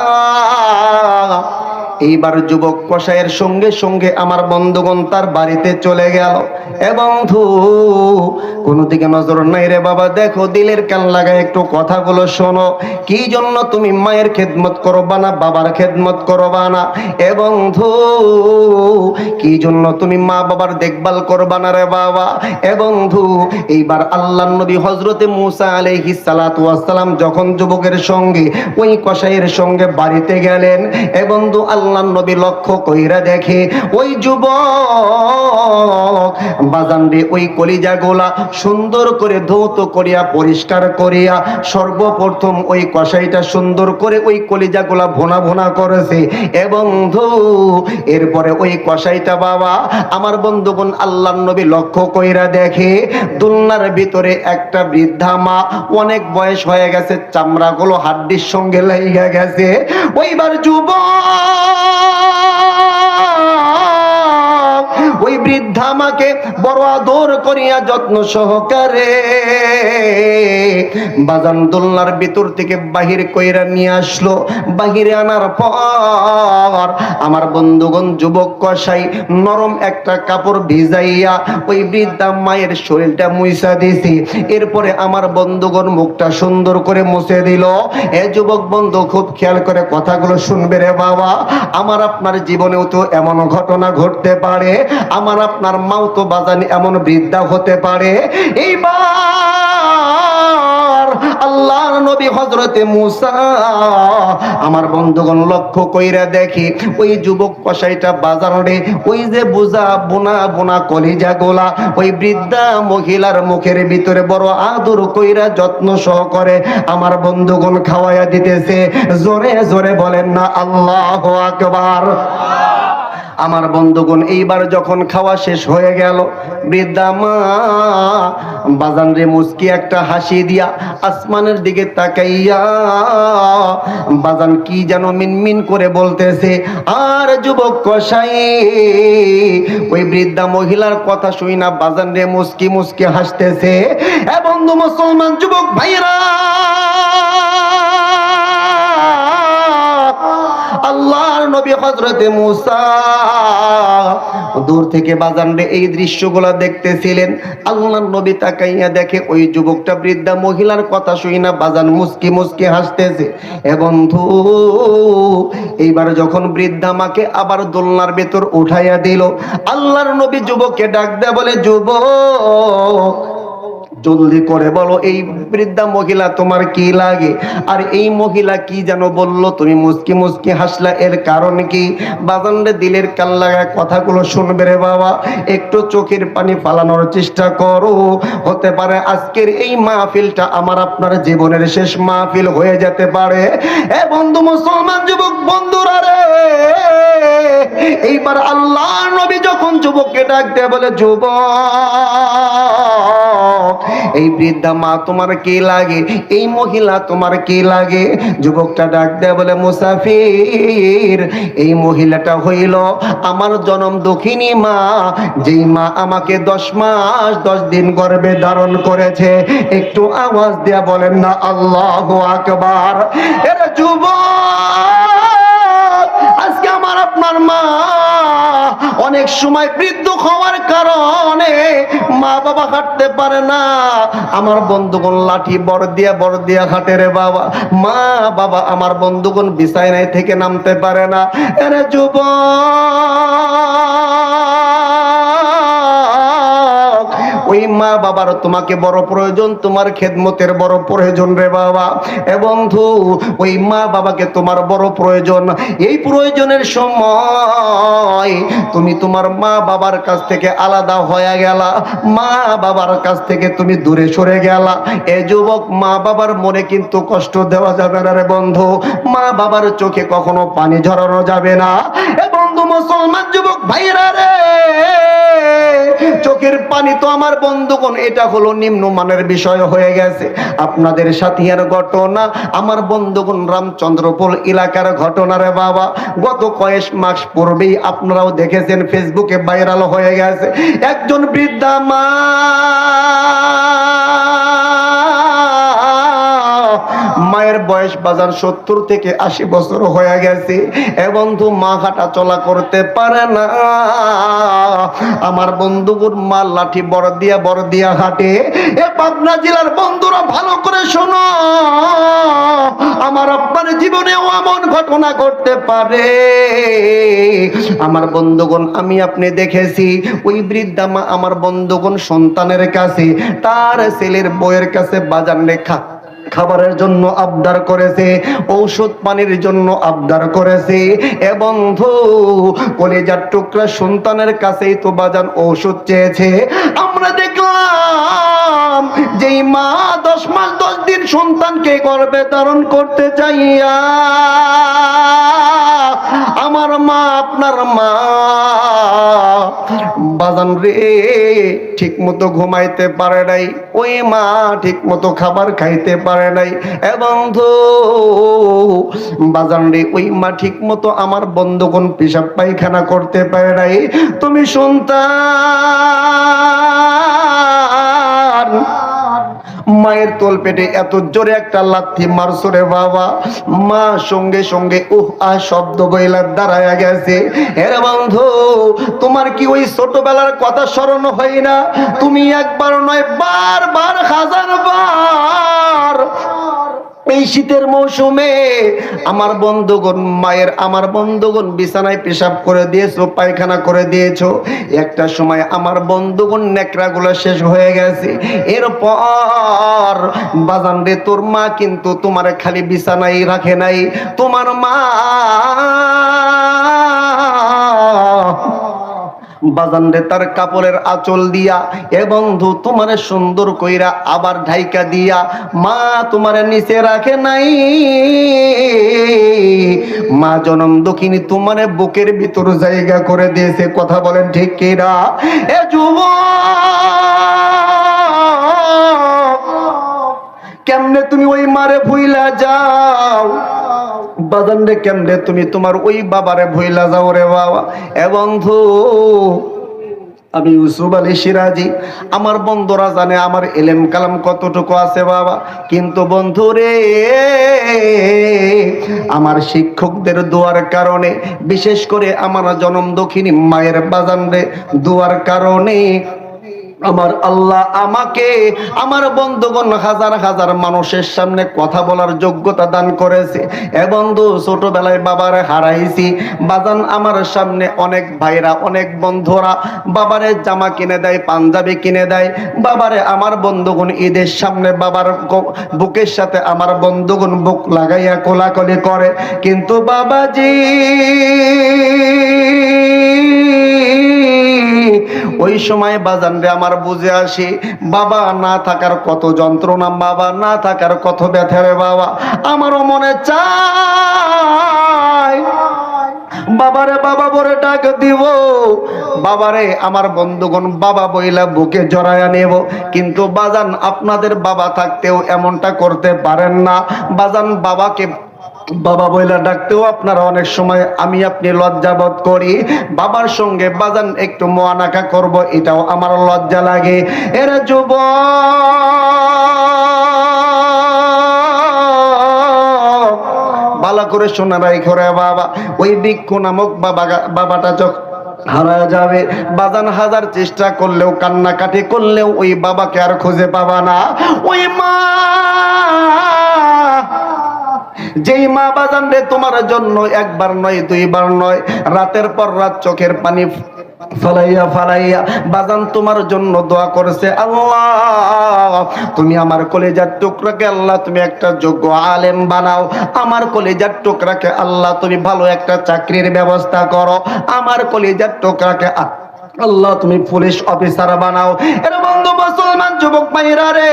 এইবার যুবক কসাইয়ের সঙ্গে সঙ্গে আমার বন্ধুগণ তার বাড়িতে চলে গেল। এ বন্ধু, কোন দিকে নজর নাই রে বাবা, দেখো দিলের কান লাগায় একটু কথাগুলো শোনো। কি জন্য তুমি মায়ের খেদমত করবা না, বাবার খেদমত করবা না? এ বন্ধু, কি জন্য তুমি মা বাবার দেখভাল করবা না রে বাবা? এ বন্ধু, এইবার আল্লাহর নবী হযরতে মুসা আলাইহিস সালাতু ওয়াস সালাম যখন যুবকের সঙ্গে ওই কসাইয়ের সঙ্গে বাড়িতে গেলেন, এ বন্ধু আল্লাহর নবী লক্ষ্য কইরা দেখে ওই যুবক বাজান রে ওই কলিজাগুলা সুন্দর করে ধৌত করিয়া পরিষ্কার করিয়া সর্বপ্রথম ওই কসাইটা সুন্দর করে ওই কলিজাগুলা ভোনা ভোনা করেছে। এ বন্ধু, এরপরে ওই কসাইটা বাবা আমার বন্ধুগণ আল্লাহর নবী লক্ষ্য কইরা দেখে দুলনার ভিতরে একটা বৃদ্ধা মা, অনেক বয়স হয়ে গেছে, চামড়াগুলো হাড্ডির সঙ্গে লেগে গেছে। ওইবার যুবক ওই বৃদ্ধা মাকে বড় আদর করিয়া যত্ন সহকারে বাজান দোলনার ভিতর থেকে বাহির কইরা নিয়ে আসলো। বাহিরে আনার পর আমার বন্ধুগণ যুবক কসাই নরম একটা কাপড় ভিজাইয়া ওই বৃদ্ধা মায়ের শরীরটা মুইসা দিছি। এরপরে আমার বন্ধুগণ মুখটা সুন্দর করে মুছে দিল। এ যুবক বন্ধু খুব খেয়াল করে কথাগুলো শুনবে রে বাবা, আমার আপনার জীবনেও তো এমন ঘটনা ঘটতে পারে, আমার আপনার মাও তো বাজানি এমন বৃদ্ধা হতে পারে। এইবার আল্লাহর নবী হযরতে মুসা আমার বন্ধুগণ লক্ষ্য কইরা দেখি ওই যুবক কসাইটা বাজারে ওই যে বুঝা বোনা বোনা কলিজা গোলা ওই বৃদ্ধা মহিলার মুখের ভিতরে বড় আদর কইরা যত্ন সহকারে আমার বন্ধুগণ খাওয়াইয়া দিতেছে। জোরে জোরে বলেন না আল্লাহু আকবার। আমার বন্ধুগণ এইবার যখন খাওয়া শেষ হয়ে গেল, বৃদ্ধা মা বাজান রে মুস্কি একটা হাসি দিয়া আসমানের দিকে তাকাইয়া বাজান কি যেন মিনমিন করে বলতেছে। আর যুবক কসাই ওই বৃদ্ধা মহিলার কথা শুই না বাজান রে মুস্কি মুস্কি হাসতেছে। এ বন্ধু মুসলমান যুবক ভাইরা, আল্লাহর নবী হযরতে মুসা দূর থেকে বাজান রে এই দৃশ্যগুলো দেখতেছিলেন। আল্লাহর নবী তাকাইয়া দেখে ওই যুবকটা বৃদ্ধা মহিলার কথা শুই না বাজান মুস্কি মুস্কি হাসতেছে। এ বন্ধু, এইবার যখন বৃদ্ধা মাকে আবার দোলনার ভেতর উঠাইয়া দিল, আল্লাহর নবী যুবককে ডাক দেয়া বলে, যুবক জলদি করে বলো এই বৃদ্ধা মহিলা তোমার কি লাগে? আর এই মহিলা কি যেন বললো, তুমি মুস্কি মুস্কি হাসলা, এর কারণ কি? বাজানরে দিলের কান লাগায় কথাগুলো শুনবে রে বাবা, একটু চোখের পানি ফালানোর চেষ্টা করো। হতে পারে আজকের এই মাহফিলটা আমার আপনার জীবনের শেষ মাহফিল হয়ে যেতে পারে। এ বন্ধু মুসলমান যুবক বন্ধুরা রে, এইবার আল্লাহর নবী যখন যুবককে ডাক দেয় বলে, যুবক এই বৃদ্ধা মা তোমার কি লাগে? এই মহিলা তোমার কি লাগে? যুবকটা ডাক দেয় বলে, মুসাফির এই মহিলাটা হইল আমার জনম দক্ষিণী মা, যেই মা আমাকে 10 মাস 10 দিন গর্ভে ধারণ করেছে। একটু আওয়াজ দেয়া বলেন না আল্লাহু আকবার। এরা যুবক, আজকে আমার আপনার মা অনেক সময় বৃদ্ধ হওয়ার কারণে মা বাবা হাঁটতে পারে না। আমার বন্ধুগণ লাঠি বড় দিয়া হাঁটে রে বাবা। মা বাবা আমার বন্ধুগণ বিছানায় থেকে নামতে পারে না। এরে যুবক, ওই মা বাবার তোমাকে বড় প্রয়োজন, তোমার খেদমতের বড় প্রয়োজন রে বাবা। এ বন্ধু, ওই মা বাবাকে তোমার বড় প্রয়োজন। এই প্রয়োজনের সময় তুমি তোমার মা বাবার কাছ থেকে আলাদা হয়ে গেলা, মা বাবার কাছ থেকে তুমি দূরে সরে গেলা। এ যুবক, মা বাবার মনে কিন্তু কষ্ট দেওয়া যাবে না রে বন্ধু, মা বাবার চোখে কখনো পানি ঝরানো যাবে না। এ বন্ধু, মুসলমান যুবক ভাইরা রে, চোখের পানি তো আমার বন্ধুগণ এটা হলো নিম্নমানের বিষয় হয়ে গেছে। আপনাদের সাথিয়ার ঘটনা, আমার বন্ধুগণ রামচন্দ্রপুর এলাকার ঘটনা রে বাবা। গত কয়েক মাস পূর্বেই আপনারাও দেখেছেন, ফেসবুকে ভাইরাল হয়ে গেছে। একজন বৃদ্ধা মা, মায়ের বয়স বাজার 70 থেকে 80 বছর হয়ে গেছে। এ বন্ধু, মা হাঁটা চলা করতে পারে না। আমার বন্ধুগুর মা লাঠি বড় দিয়া হাঁটে। এ পাবনা জেলার বন্ধুরা ভালো করে শোনো, আমার আপনার জীবনেও এমন ঘটনা ঘটতে পারে। আমার বন্ধুগণ, আমি আপনি দেখেছি, ওই বৃদ্ধা মা আমার বন্ধুগণ সন্তানের কাছে, তার ছেলের বউয়ের কাছে বাজার লেখা খাবারের জন্য আবদার করেছে, ঔষধ পানির জন্য আবদার করেছে। এবং কলেজার টুকরা সন্তানের কাছেই তো বাজান ঔষধ চেয়েছে। আমরা দেখলাম যেই মা 10 মাস 10 দিন সন্তানকে গর্ভে ধারণ করতে চাইয়া, আমার মা, আপনার মা বাজান রে, ঠিক মতো ঘুমাইতে পারে নাই, ওই মা ঠিক মতো খাবার খাইতে পারে নাই। এবং বাজান রে, ওই মা ঠিক মতো আমার বন্ধুগণ পেশাব পায়খানা করতে পারে নাই। তুমি সন্তান মায়ের তোল পেটে এত জোরে একটা লাথি মারছো রে বাবা, মা সঙ্গে সঙ্গে শব্দ বইলা দাঁড়ায়া গেছে। এর বন্ধু, তোমার কি ওই ছোটবেলার কথা স্মরণ হয় না? তুমি একবার নয়, বারবার, হাজারবার এই শীতের মৌসুমে আমার বন্ধুগণ বিছানায় পেশাব করে দিয়েছো, পায়খানা করে দিয়েছো। একটা সময় আমার বন্ধুগণ নেকড়াগুলো শেষ হয়ে গেছে। এরপর বাজান রে, তোর মা কিন্তু তোমার খালি বিছানায় রাখে নাই, তোমার মা বাজান রে তার কাপড়ের আঁচল দিয়া, এ বন্ধু তোমারে সুন্দর কইরা আবার ঢাইকা দিয়া, মা তোমারে নিচে রাখে নাই। মা জনম দক্ষিণী তোমারে বুকের ভিতর জায়গা করে দিয়েছে। কথা বলেন ঠিক কিনা? এ যুবক, কেমনে তুমি ওই মারে ভুইলা যাও? বাজান রে, কেমনে তুমি তোমার ওই বাবারে ভুইলা যাও রে বাবা? এ বন্ধু, আমি ইউসুফ আলী সিরাজি, আমার বন্ধুরা জানে আমার এলেম কালাম কতটুকু আছে বাবা। কিন্তু বন্ধু রে, আমার শিক্ষকদের দোয়ার কারণে, বিশেষ করে আমার জনম দক্ষিণী মায়ের বাজান রে দোয়ার কারণে আমার আল্লাহ আমাকে, আমার বন্ধুগণ হাজার হাজার মানুষের সামনে কথা বলার যোগ্যতা দান করেছে। এ বন্ধু, ছোটবেলায় বাবারে হারাইছি বাজান, আমার সামনে অনেক ভাইরা, অনেক বন্ধুরা বাবারে জামা কিনে দেয়, পাঞ্জাবি কিনে দেয়। বাবারে আমার বন্ধুগণ ঈদের সামনে বাবার বুকের সাথে আমার বন্ধুগণ বুক লাগাইয়া কোলাকুলি করে। কিন্তু বাবাজি ওই সময় বাজান রে আমার বুঝে আসে, বাবা না থাকার কত যন্ত্রণা, বাবা না থাকার কত ব্যথা রে বাবা। আমারও মনে চায় বাবারে বাবা বলে ডাক দিব, বাবারে আমার বন্ধুগণ বাবা বইলা বুকে জড়ায়া নেব। কিন্তু বাজান, আপনাদের বাবা থাকতেও এমনটা করতে পারেন না বাজান। বাবাকে বাবা বইলা ডাকতেও আপনারা অনেক সময় আমি আপনি লজ্জাবোধ করি। বাবার সঙ্গে বাজান একটু মোয়ানাকা করব, এটাও আমার লজ্জা লাগে। এরা যুবক, ভালো করে শোনা রাখো রে বাবা, ওই ভিক্ষু নামক বাবাটা যখন হারা যাবে বাজান, হাজার চেষ্টা করলেও, কান্নাকাটি করলেও ওই বাবাকে আর খুঁজে পাবা না। ওই মা, যেই মা বাজান রে তোমার জন্য একবার নয়, দুইবার নয়, রাতের পর রাত চোখের পানি ফালাইয়া ফালাইয়া বাজান তোমার জন্য দোয়া করেছে, আল্লাহ তুমি আমার কলেজার টুকরাকে আল্লাহ তুমি একটা যোগ্য আলেম বানাও, আমার কলেজার টুকরাকে আল্লাহ তুমি ভালো একটা চাকরির ব্যবস্থা করো, আমার কলেজার টুকরাকে আল্লাহ তুমি পুলিশ অফিসার বানাও। এর বন্ধু মুসলমান যুবক ভাইরা রে,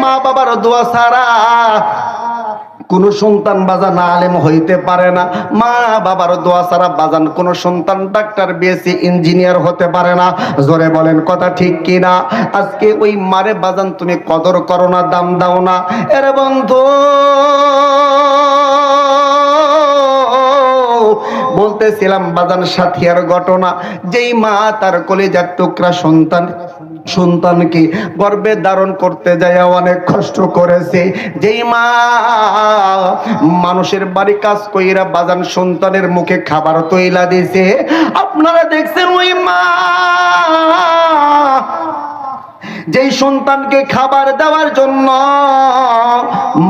মা বাবার দোয়া ছাড়া কোন সন্তান বাজান আলেম হইতে পারে না, মা বাবার দোয়া ছাড়া বাজান কোন সন্তান ডাক্তার, বিএসসি, ইঞ্জিনিয়ার হতে পারে না। জোরে বলেন কথা ঠিক কিনা? আজকে ওই মারে বাজান তুমি কদর করো না, দাম দাও না। এর বন্ধু বলতেছিলাম বাজান সাথিয়ার ঘটনা, যেই মা তার কলেজার টুকরা সন্তানকে গর্ভে ধারণ করতে যায় অনেক কষ্ট করেছে, যেই মা মানুষের বাড়ি কাজ কইরা বাজান সন্তানের মুখে খাবার তৈলা দিছে, আপনারা দেখছেন ওই মা যেই সন্তানকে খাবার দেওয়ার জন্য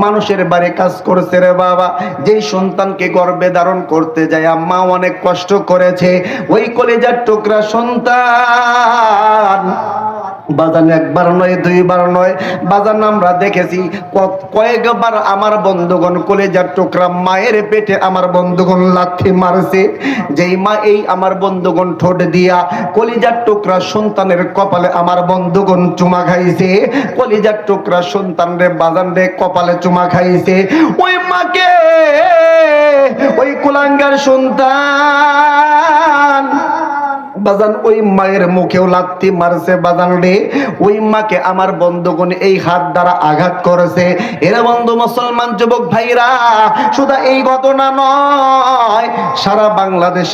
মানুষের বাড়ি কাজ করছে রে বাবা, যেই সন্তানকে গর্ভে ধারণ করতে যায় মা অনেক কষ্ট করেছে, ওই কলেজার টুকরা সন্তান বাজান একবার নয়, দুইবার নয় বাজান, আমরা দেখেছি কয়েকবার আমার বন্ধুগণ কলেজার টুকরা মায়ের পেটে আমার বন্ধুগণ লাথি মারছে, যেই মা এই আমার বন্ধুগণ ঠোঁট দিয়া কলেজার টুকরা সন্তানের কপালে আমার বন্ধুগণ চুমা খাইছে, কলেজার টুকরা সন্তান রে বাজান রে কপালে চুমা খাইছে, ওই মাকে ওই কুলাঙ্গার সন্তান বাজান ওই মায়ের মুখেও লাথি মারছে বাজান রে, ওই মাকে আমার বন্ধুগণ এই হাত দ্বারা আঘাত করেছে। এরা বন্ধু মুসলমান যুবক ভাইরা, শুধু এই ঘটনা নয়, সারা বাংলাদেশ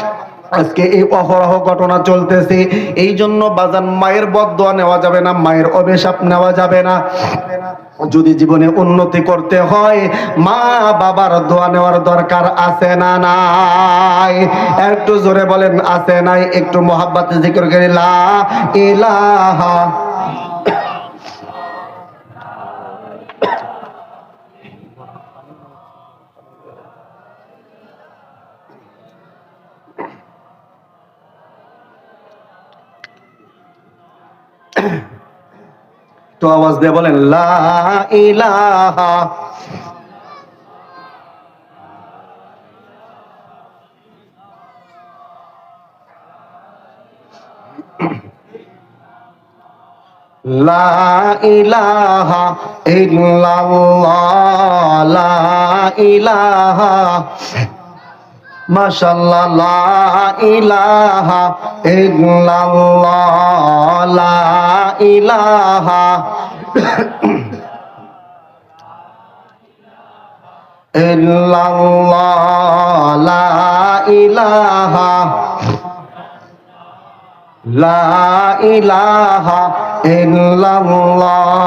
আজকে এই অহরহ ঘটনা চলতেছে। এই জন্য বাজান মায়ের বদদোয়া নেওয়া যাবে না, মায়ের অভিশাপ নেওয়া যাবে না। যদি জীবনে উন্নতি করতে হয় মা বাবার দোয়া নেওয়ার দরকার আছে না নাই? একটু জোরে বলেন আছে নাই? একটু মোহাব্বতে জিকির করে লা ইলাহা তো আওয়াজ দিয়ে বলেন লা ইলাহা লা ইলাহা ইল্লাল্লাহ, লা ইলাহা মাশাআল্লাহ, লা ইলাহা ইল্লাল্লাহ, লা ইলাহা ইল্লাল্লাহ, লা ইলাহা লা ইলাহা ইল্লাল্লাহ,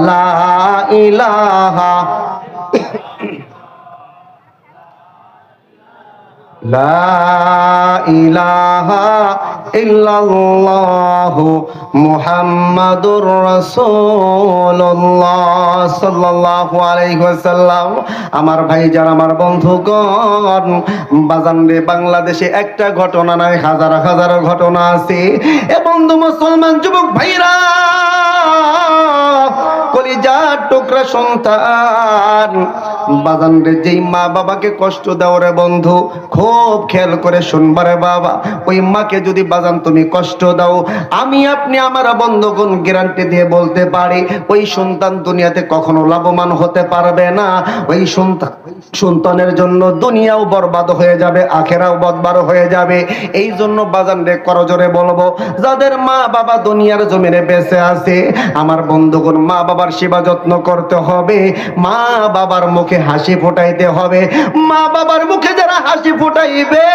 লা ইলাহা লা ইলাহা ইল্লাল্লাহ মুহাম্মাদুর রাসূলুল্লাহ সাল্লাল্লাহু আলাইহি ওয়াসাল্লাম। আমার ভাইজান, আমার বন্ধুগণ, বাজান রে বাংলাদেশে একটা ঘটনা নয়, হাজার হাজার ঘটনা আছে। এ বন্ধু মুসলমান যুবক ভাইরা, কলিজার টুকরা সন্তান বাজান রে যেই মা বাবাকে কষ্ট দাও রে বন্ধু, খুব খেয়াল করে শুনবারে বাবা, ওই মাকে যদি বাজান তুমি কষ্ট দাও, আমি আপনি আমার বন্ধুগণ গ্যারান্টি দিয়ে বলতে পারি ওই সন্তান দুনিয়াতে কখনো লাভবান হতে পারবে না। ওই সন্তানের জন্য দুনিয়াও বরবাদ হয়ে যাবে, আখেরাও বদবার হয়ে যাবে। এই জন্য বাজান রে করজোরে বলবো, যাদের মা বাবা দুনিয়ার জমিনে বেঁচে আছে আমার বন্ধুগণ, মা বাবার সেবা যত্ন করতে হবে, মা বাবার মুখে হাসি ফোটাইতে হবে। মা বাবার মুখে যারা হাসি ফোটাইবে,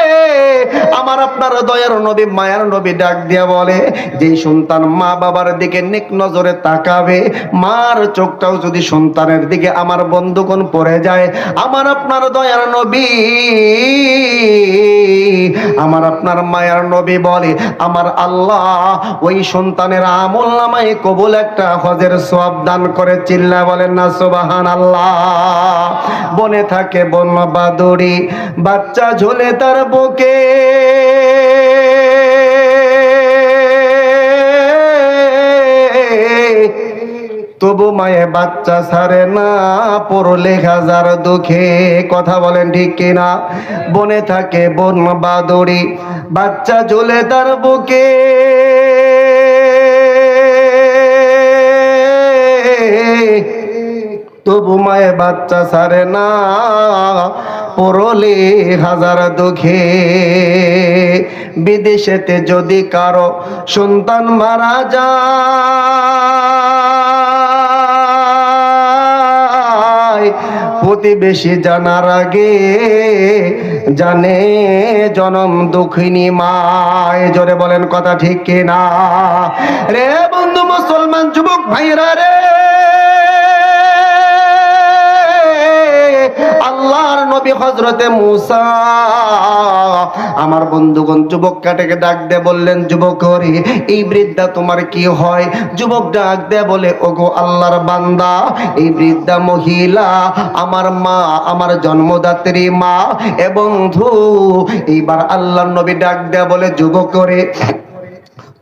আমার আপনার দয়ার নবী মায়ার নবী ডাক দিয়া বলে, যেই সন্তান মা বাবার দিকে নেক নজরে তাকাবে, মার চোখটাও যদি সন্তানের দিকে আমার বন্ধুগণ পড়ে যায়, আমার আপনার দয়ার নবী আমার আপনার মায়ার নবী বলে, আমার আল্লাহ ওই সন্তানের আমল নামায় কবুল একটা হজের সওয়াব দান করে। চিল্লা বলেন না সুবহানাল্লাহ। বনে থাকে বনবাদুড়ি, বাচ্চা ঝুলে তার বুকে, তবু মায়ে বাচ্চা ছাড়ে না, পড়লে হাজার দুঃখে। কথা বলেন ঠিক কিনা? বনে থাকে বন বাদরি, বাচ্চা ঝুলে তার বুকে। তবু মায়ে বাচ্চা ছাড়ে না, পড়লে হাজার দুঃখে। বিদেশেতে যদি কারো সন্তান মারা যায়, প্রতিবেশী জানার আগে জানে জনম দুঃখিনী মায়। জোরে বলেন কথা ঠিক কিনা? রে বন্ধু মুসলমান যুবক ভাইরা রে, আল্লাহর নবী হযরতে মূসা আমার বন্ধুগণ যুবক কাটাকে ডাক দিয়ে বললেন, যুবক রে এই বৃদ্ধা তোমার কি হয়? যুবক ডাক দিয়ে বলে, ওগো আল্লাহর বান্দা, এই বৃদ্ধা মহিলা আমার মা, আমার জন্মদাত্রী মা। এবং এইবার আল্লাহর নবী ডাক দিয়ে বলে, যুবক রে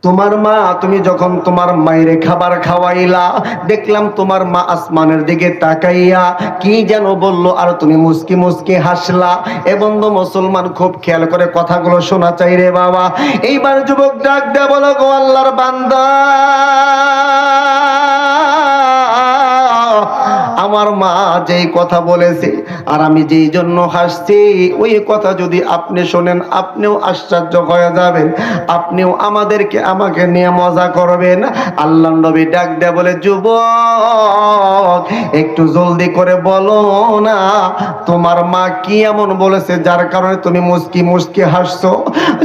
তোমার মা, তুমি যখন তোমার মায়ের খাবার খাওয়াইলা, দেখলাম তোমার মা আসমানের দিকে তাকাইয়া কি যেন বললো, আর তুমি মুস্কি মুস্কি হাসলা। এ বন্ধু মুসলমান খুব খেয়াল করে কথাগুলো শোনা চাই রে বাবা। এইবার যুবক ডাক দেয়া বলো, গো আল্লাহর বান্দা, আমার মা যেই কথা বলেছে আর আমি যেই জন্য হাসছি, ওই কথা যদি আপনি শোনেন আপনিও আশ্চর্য হয়ে যাবেন, আপনিও আমাকে নিয়ে মজা করবেন। আল্লাহর নবী ডাক দেয়া বলে, যুবক একটু জলদি করে বলো না, তোমার মা কি এমন বলেছে যার কারণে তুমি মুস্কি মুস্কি হাসছো?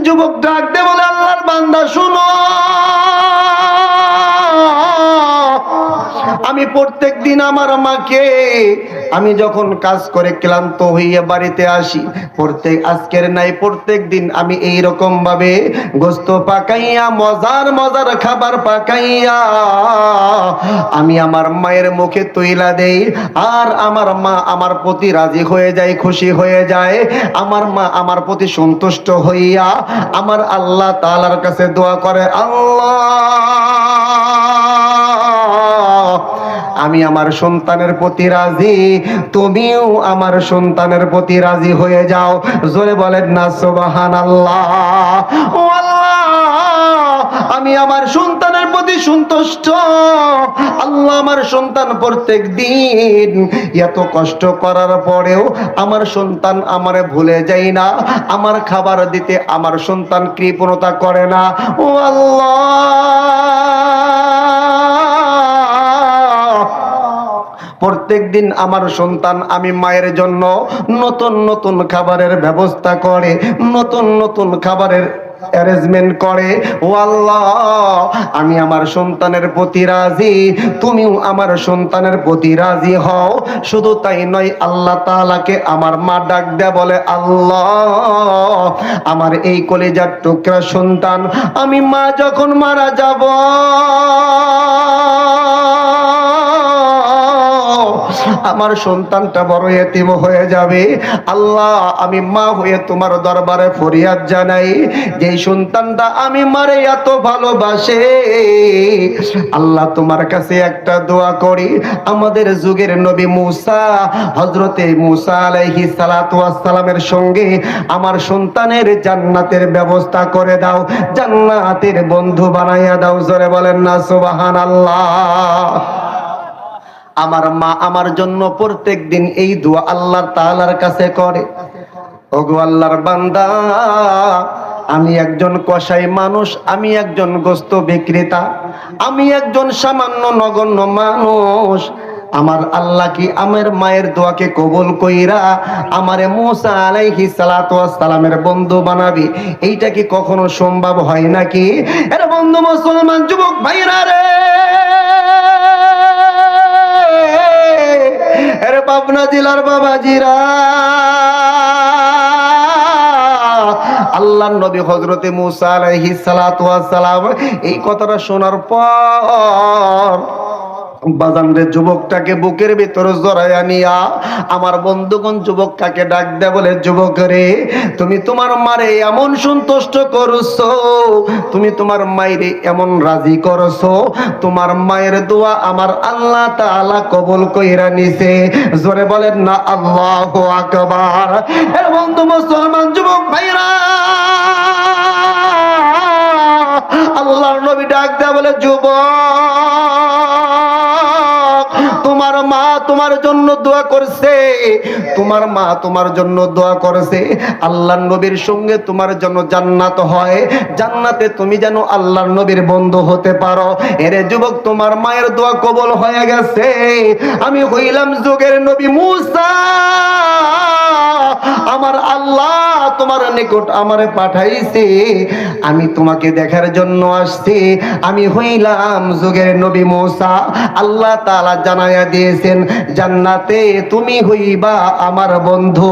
যুবক ডাক দেয়া বলে, আল্লাহর বান্দা শুনো, আমি প্রত্যেক দিন আমার মাকে, আমি যখন কাজ করে ক্লান্ত হইয়া বাড়িতে আসি, আজকের নাই প্রত্যেক দিন আমি এই রকম ভাবে গোস্ত পাকাইয়া মজার মজার খাবার পাকাইয়া আমি আমার মায়ের মুখে তুইলা দেই। আর আমার মা আমার প্রতি রাজি হয়ে যায়, খুশি হয়ে যায়। আমার মা আমার প্রতি সন্তুষ্ট হইয়া আমার আল্লাহ তাআলার কাছে দোয়া করে, আল্লাহ আমি আমার সন্তানের প্রতি রাজি, তুমিও আমার সন্তানের প্রতি রাজি হয়ে যাও। জোরে বলেন না সুবহানাল্লাহ। ও আল্লাহ, আমি আমার সন্তানের প্রতি সন্তুষ্ট। আল্লাহ, আমার সন্তান প্রত্যেক দিন এত কষ্ট করার পরেও আমার সন্তান আমারে ভুলে যায় না, আমার খাবার দিতে আমার সন্তান কৃপণতা করে না। ও আল্লাহ, প্রত্যেক দিন আমার সন্তান আমি মায়ের জন্য নতুন নতুন খাবারের ব্যবস্থা করে, নতুন নতুন খাবারের অ্যারেঞ্জমেন্ট করে। ও আল্লাহ, আমি আমার সন্তানের প্রতি রাজি, তুমিও আমার সন্তানের প্রতি রাজি হও। শুধু তাই নয়, আল্লাহ তাআলাকে আমার মা ডাক দেয়া বলে, আল্লাহ আমার এই কলিজার টুকরা সন্তান, আমি মা যখন মারা যাব, আমার সন্তানটা বড় এতিম হয়ে যাবে। আল্লাহ, আমি মা হয়ে তোমার দরবারে ফরিয়াদ জানাই, যে সন্তানটা আমি মারে এত ভালোবাসে, আল্লাহ তোমার কাছে একটা দোয়া করি, আমাদের যুগের নবী মূসা, হযরতে মূসা আলাইহিস সালাতু ওয়াস সালামের সঙ্গে আমার সন্তানের জান্নাতের ব্যবস্থা করে দাও, জান্নাতের বন্ধু বানাইয়া দাও। জোরে বলেন না সুবহানাল্লাহ। আমার মা আমার জন্য প্রত্যেক দিন এই দোয়া আল্লাহ তাআলার কাছে করে। ওগো আল্লাহর বান্দা, আমি একজন কসাই মানুষ, আমি একজন গোস্ত বিক্রেতা, আমি একজন সামান্য নগণ্য মানুষ। আমার আল্লাহ কি আমার মায়ের দোয়াকে কবুল কইরা আমারে মূসা আলাইহিস সালাতু ওয়াস সালামের বন্ধু বানাবি? এইটা কি কখনো সম্ভব হয় নাকি? এর বন্ধু মুসলমান যুবক ভাইরা রে, এর পাবনা জেলার বাবাজিরা, আল্লাহর নবী হযরতে মূসা আলাইহিস সালাতু ওয়াস সালাম এই কথাটা শোনার পর বাজান রে যুবকটাকে বুকের ভিতর জড়াইয়া নিয়া আমার বন্ধুগণ যুবকটাকে ডাক দেয়া বলে, যুবক রে, তুমি তোমার মারে এমন সন্তুষ্ট করছো, তুমি তোমার মায়েরে এমন রাজি করছো, তোমার মায়ের দোয়া আমার আল্লাহ তাআলা কবুল কইরা নিছে। জোরে বলেন না আল্লাহু আকবার। এর বন্ধু মুসলমান যুবক ভাইরা, আল্লাহর নবী ডাক দেয়া বলে, যুবক, তোমার মা তোমার জন্য দোয়া করছে, তোমার মা তোমার জন্য দোয়া করেছে আল্লাহর নবীর সঙ্গে তোমার জন্য জান্নাত হয়, জান্নাতে তুমি যেন আল্লাহর নবীর বন্ধু হতে পারো। এরে যুবক, তোমার মায়ের দোয়া কবুল হয়ে গেছে। আমি হইলাম যুগের নবী মুসা, আমার আল্লাহ তোমার নিকট আমারে পাঠাইছে, আমি তোমাকে দেখার জন্য আসছি। আমি হইলাম যুগের নবী মুসা। আল্লাহ তাআলা জানাইয়া দিয়েছেন জান্নাতে তুমি হইবা আমার বন্ধু।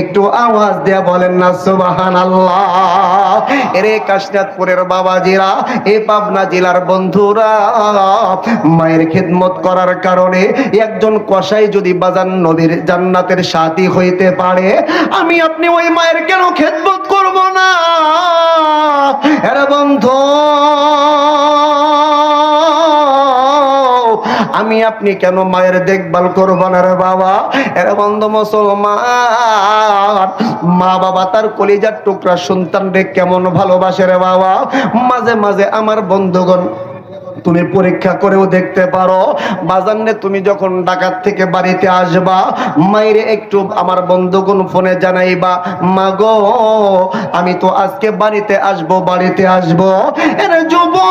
একটু আওয়াজ দেয়া বলেন না সুবহানাল্লাহ। এরে কাশিনাথপুরের বাবাজিরা, এই পাবনা জেলার বন্ধুরা, মায়ের খিদমত করার কারণে একজন কসাই যদি বাজান নবীর জান্নাতের সাথী হইতে পারে, আমি আপনি ওই মায়ের কেন খিদমত করব না? এরে বন্ধু, আমি আপনি কেন মায়ের দেখভাল করব না রে বাবা? এরে বন্ধু মুসলমান, মা বাবা তার কলিজার টুকরা সন্তান রে কেমন ভালোবাসে রে বাবা। মাঝে মাঝে আমার বন্ধুগণ তুমি পরীক্ষা করেও দেখতে পারো, বাজানে তুমি যখন ঢাকা থেকে বাড়িতে আসবা, মায়ের একটু আমার বন্ধুগণ ফোনে জানাইবা, মা গো আমি তো আজকে বাড়িতে আসবো, বাড়িতে আসবো। এরে যুবক,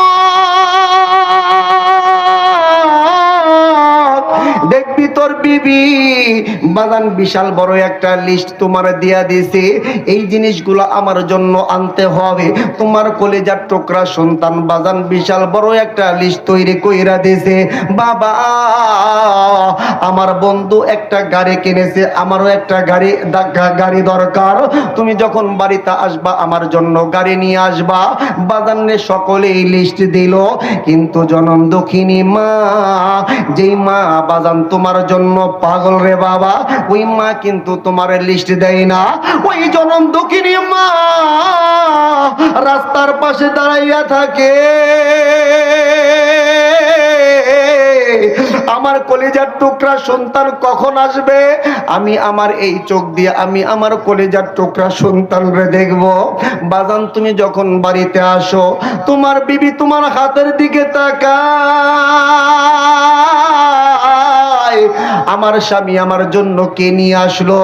দেখবি তোর বিবি বাজান বিশাল বড় একটা লিস্ট তোমার দিয়া দিছে, এই জিনিসগুলো আমার জন্য আনতে হবে। তোমার কলেজার টুকরা সন্তান বাজান বিশাল বড় একটা লিস্ট তৈরি কইরা দিছে। বাবা, আমার বন্ধু একটা গাড়ি কিনেছে, আমারও একটা গাড়ি দরকার, তুমি যখন বাড়িতে আসবা আমার জন্য গাড়ি নিয়ে আসবা। বাজানে সকলেই লিস্ট দিল, কিন্তু জনম দক্ষিণী মা, যেই মা বাজান তোমার জন্য পাগল রে বাবা, ওই মা কিন্তু তোমার লিস্ট দেয় না। ওই জনম দক্ষিণী মা রাস্তার পাশে দাঁড়াইয়া থাকে, আমার কলিজার টুকরা সন্তান কখন আসবে, আমি আমার এই চোখ দিয়ে আমি আমার কলিজার টুকরা সন্তান রে দেখব। বাজান তুমি যখন বাড়িতে আসো, তোমার বিবি তোমার হাতের দিকে তাকায়, আমার স্বামী আমার জন্য কে নিয়ে আসলো,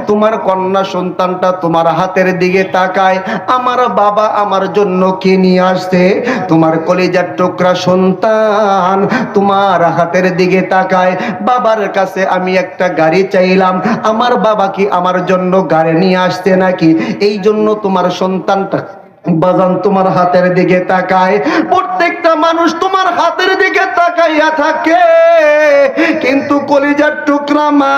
তোমার কন্যা সন্তানটা তোমার হাতের দিকে তাকায়, আমার বাবা আমার জন্য কে নিয়ে আসছে, তোমার কলিজার টুকরা সন্তান তোমার হাতের দিকে তাকায়, বাবার কাছে আমি একটা গাড়ি চাইলাম, আমার বাবা কি আমার জন্য গাড়ি নিয়ে আসছে নাকি, এই জন্য তোমার সন্তানটা বাজান তোমার হাতের দিকে তাকায়। প্রত্যেকটা মানুষ তোমার হাতের দিকে তাকাইয়া থাকে, কিন্তু কলিজার টুকরা মা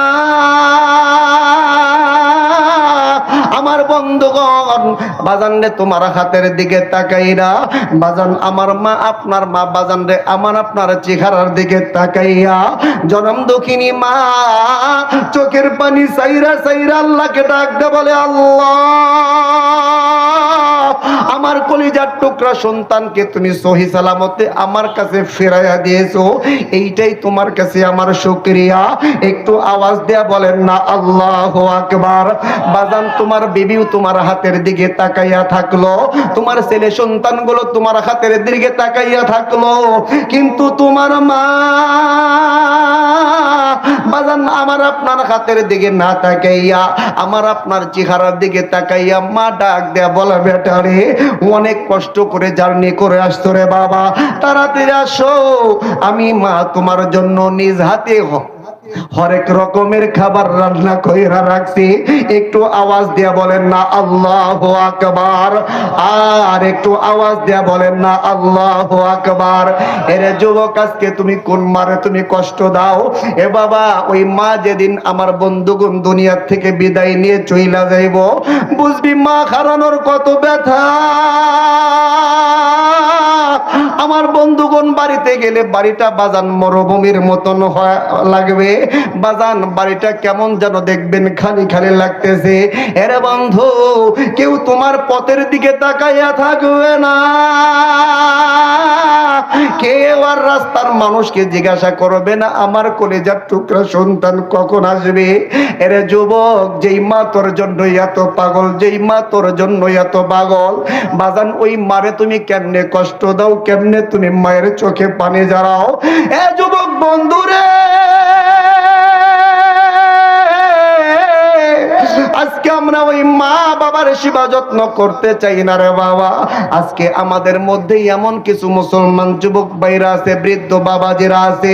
আমার বন্ধুগণ বাজান রে তোমার হাতের দিকে তাকাইরা, বাজান আমার মা আপনার মা বাজান রে আমার আপনার চেহারার দিকে তাকাইয়া, জনম দক্ষিণী মা চোখের পানি সাইরা সাইরা আল্লাহকে ডাকতে বলে, আল্লাহ আমার কলিজার টুকরা সন্তানকে তুমি সহি সালামতে আমার কাছে ফেরাইয়া দিয়েছো, এইটাই তোমার কাছে আমার শুকরিয়া। একটু আওয়াজ দেয়া বলেন না আল্লাহু আকবার। বাজান তোমার বিবিও তোমার হাতের দিকে তাকাইয়া থাকলো, তোমার ছেলে সন্তানগুলো তোমার হাতের দিকে তাকাইয়া থাকলো, কিন্তু তোমার মা বাজান আমার আপনার হাতের দিকে না তাকাইয়া আমার আপনার চেহারার দিকে তাকাইয়া মা ডাক দেয়া বলে, বেটারে অনেক কষ্ট করে জার্নি করে আসতো রে বাবা, তাড়াতাড়ি আসো, আমি মা তোমার জন্য নিজ হাতে হরেক রকমের খাবার রান্না কইরা রাখছি। একটু আওয়াজ দিয়া বলেন না আল্লাহু আকবার, আর একটু আওয়াজ দিয়া বলেন না আল্লাহু আকবার। এরে যুবক, আজকে তুমি কোন মারে তুমি কষ্ট দাও? এ বাবা, ওই মা যেদিন আমার বন্ধুগণ দুনিয়ার থেকে বিদায় নিয়ে চইলা যাইব, বুঝবি মা হারানোর কত ব্যথা। আমার বন্ধুগণ বাড়িতে গেলে বাড়িটা বাজান মরুভূমির মতন লাগবে বাজান, বাড়িটা কেমন যেন দেখবেন খালি খালি লাগতেছে। এরে বন্ধু, কেউ তোমার পথের দিকে তাকাইয়া থাকবে না, কেউ আর রাস্তার মানুষকে জিজ্ঞাসা করবে না আমার কলেজার টুকরা সন্তান কখন আসবে। এরে যুবক, যেই মা তোর জন্য এত পাগল, যেই মা তোর জন্য এত পাগল, বাজান ওই মারে তুমি কেমনে কষ্ট দাও, কেমনে তুমি মায়ের চোখে পানি ঝরাও। এ যুবক বন্ধুরে, আজকে আমরা ওই মা বাবার সেবা যত্ন করতে চাই না রে বাবা। আজকে আমাদের মধ্যে এমন কিছু মুসলমান যুবক ভাইরা আছে, বৃদ্ধ বাবাজিরা আছে,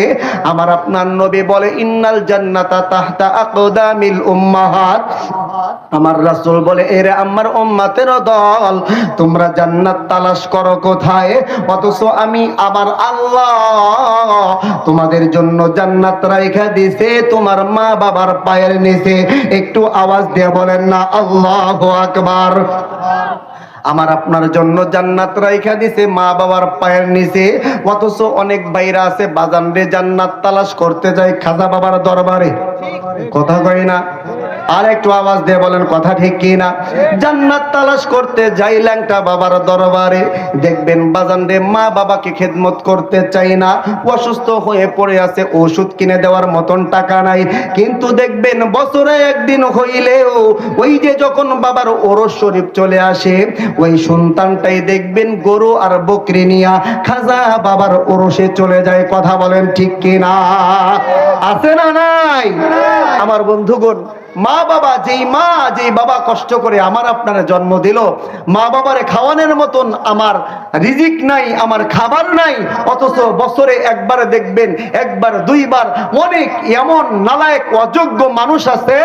আমার আপনার নবী বলে ইন্নাল জান্নাতা তাহতা আকদামিল উম্মাহাত। আমার রাসূল বলে এরে আমার উম্মতের দল, তোমরা জান্নাত তালাশ করো কোথায়? অথচ আমি আবার আল্লাহ তোমাদের জন্য জান্নাত রাইখা দিয়েছে তোমার মা বাবার পায়ের নিচে। একটু আওয়াজ দিয়ে বলেন না আল্লাহু আকবার। আমার আপনার জন্য জান্নাত রাইখা দিছে মা বাবার পায়ের নিচে। অথচ অনেক ভাইরা আছে বাজান রে জান্নাত তালাশ করতে যায় খাজা বাবার দরবারে। কথা কই না? আর একটু আওয়াজ দিয়ে বলেন কথা ঠিক কি না? জান্নাত তালাশ করতে যাই ল্যাংটা বাবার দরবারে, দেখবেন বাজান রে মা বাবাকে খেদমত করতে চাই না, অসুস্থ হয়ে পড়ে আছে, ওষুধ কিনে দেওয়ার মতন টাকা নাই। কিন্তু দেখবেন বছরে একদিন হইলেও ওই যে যখন বাবার ওরস শরীফ চলে আসে, ওই সন্তানটাই দেখবেন গরু আর বকরি নিয়া খাজা বাবার ওরসে চলে যায়। কথা বলেন ঠিক কি না? আছে না নাই? আমার বন্ধুগণ, মা বাবা, যেই বাবা কষ্ট করে আমার আপনারা জন্ম দিল, মা বাবারে খাওয়ানোর মতন আমার রিজিক নাই, আমার খাবার নাই, অথচ বছরে একবার দেখবেন, একবার দুইবার, অনেক এমন নালায়েক অযোগ্য মানুষ আছে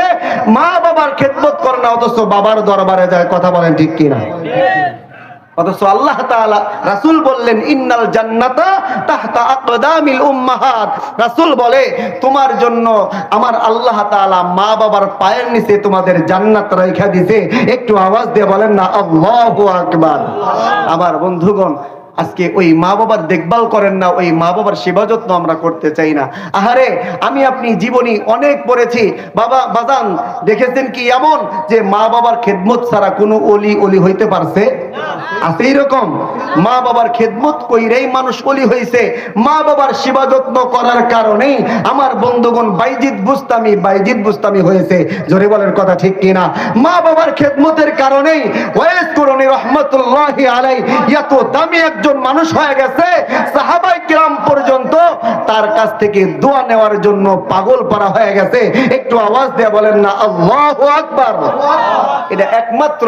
মা বাবার খেদমত করে না, অথচ বাবার দরবারে যায়। কথা বলেন ঠিক কিনা? অথচ আল্লাহ তাআলা, রাসূল বললেন ইন্নাল জান্নাতা তাহতা আকদামিল উম্মাহাত। রাসূল বলে তোমার জন্য আমার আল্লাহ তাআলা মা বাবার পায়ের নিচে তোমাদের জান্নাত রাইখা দিয়েছে। একটু আওয়াজ দিয়ে বলেন না আল্লাহু আকবার। আমার বন্ধুগণ, আজকে ওই মা বাবার দেখভাল করেন না, ওই মা বাবার সেবা যত্ন আমরা করতে চাই না। আহারে, আমি আপনি জীবনী অনেক পড়েছি বাবা বাজান, দেখেছেন কি এমন যে মা বাবার খেদমত ছাড়া কোনো অলি হইতে পারছে? আছে এরকম? মা বাবার খেদমত কইরেই মানুষ অলি হইছে। মা বাবার সেবা যত্ন করার কারণেই আমার বন্ধুগণ বাইজিদ বুস্তামি হয়েছে। জোরে বলেন কথা ঠিক কিনা? মা বাবার খেদমতের কারণেই ওয়াইস করণী রহমতুল্লাহি আলাইহি এত দামি একজন মানুষ হয়ে গেছে, সাহাবায়ে কিরাম পর্যন্ত তার কাছ থেকে দোয়া নেওয়ার জন্য পাগল পারা হয়ে গেছে। একটু আওয়াজ দিয়ে বলেন না আল্লাহু আকবার। এটা একমাত্র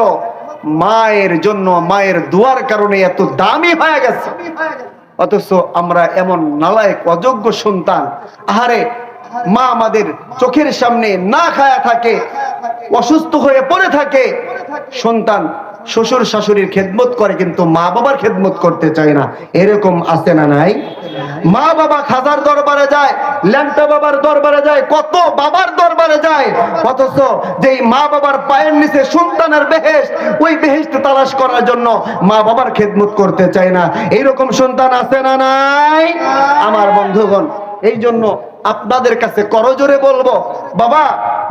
মায়ের জন্য, মায়ের দোয়ার কারণে এত দামি হয়ে গেছে। অথচ আমরা এমন নালায়েক অযোগ্য সন্তান। আহারে, মা আমাদের চোখের সামনে না খায়া থাকে, অসুস্থ হয়ে পড়ে থাকে, সন্তান শ্বশুর শাশুড়ির খেদমত করে কিন্তু মা বাবার খেদমত করতে চায় না। এরকম আছে না নাই? মা বাবা খাজার দরবারে যায়, ল্যাংটা বাবার দরবারে যায়, কত বাবার দরবারে যায়, অথচ যেই মা বাবার পায়ের নিচে সন্তানের বেহেশত, ওই বেহেশত তালাশ করার জন্য মা বাবার খেদমত করতে চায় না। এইরকম সন্তান আছে না নাই? আমার বন্ধুগণ, এই জন্য আপনাদের কাছে করজোরে বলবো, বাবা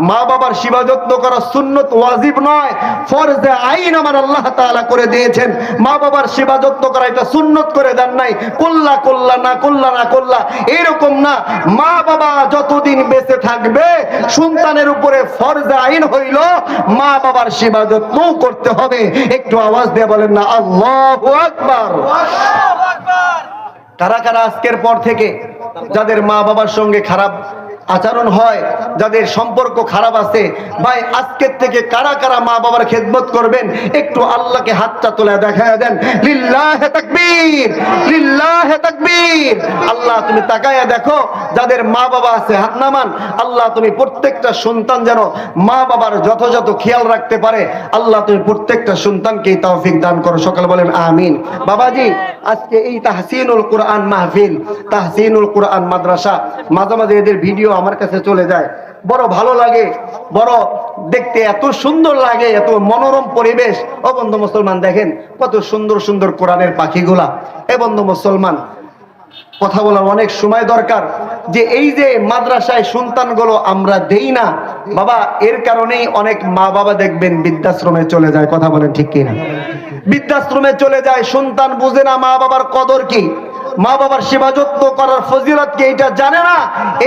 মা বাবার সেবা যত্ন করা সুন্নত, ওয়াজিব নয়, ফরজে আইন আমার আল্লাহ তাআলা করে দিয়েছেন। মা বাবার সেবা যত্ন করা এটা সুন্নত করে দেন নাই। করলা এরকম না। মা বাবা যতদিন বেঁচে থাকবে সন্তানের উপরে ফরজে আইন হইল মা বাবার সেবা যত্ন করতে হবে। একটু আওয়াজ দিয়ে বলেন না আল্লাহু আকবার। কারা কারা আজকের পর থেকে যাদের মা বাবার সঙ্গে খারাপ আচরণ হয়, যাদের সম্পর্ক খারাপ আছে, ভাই আজকের থেকে কারা কারা মা বাবার খেদমত করবেন? একটু আল্লাহকে হাতটা তুলে দেখায় দেন। লিল্লাহে তাকবীর, লিল্লাহে তাকবীর। আল্লাহ তুমি তাকায়া দেখো যাদের মা বাবা আছে, হাত নামান। আল্লাহ তুমি প্রত্যেকটা সন্তান যেন মা বাবার যথাযথ খেয়াল রাখতে পারে। আল্লাহ তুমি প্রত্যেকটা সন্তানকে তৌফিক দান করো। সকাল বলেন আমিন। বাবাজি, আজকে এই তাহসিনুল কুরআন মাহফিল, তাহসিনুল কুরআন মাদ্রাসা, মাঝে মাঝে এদের ভিডিও আমার কাছে চলে যায়, বড় ভালো লাগে, বড় দেখতে এত সুন্দর লাগে, এত মনোরম পরিবেশ। ও বন্ধু মুসলমান, দেখেন কত সুন্দর সুন্দর কোরআনের পাখিগুলা। এ বন্ধু মুসলমান, কথা বলার অনেক সময় দরকার। যে এই যে মাদ্রাসায় সন্তানগুলো আমরা দেই না বাবা, এর কারণেই অনেক মা বাবা দেখবেন বৃদ্ধাশ্রমে চলে যায়। কথা বলেন ঠিক কিনা? বৃদ্ধাশ্রমে চলে যায়, সন্তান বুঝে না মা বাবার কদর কি, মা বাবার সেবা যত্ন করার ফজিলত কি, এটা জানে না।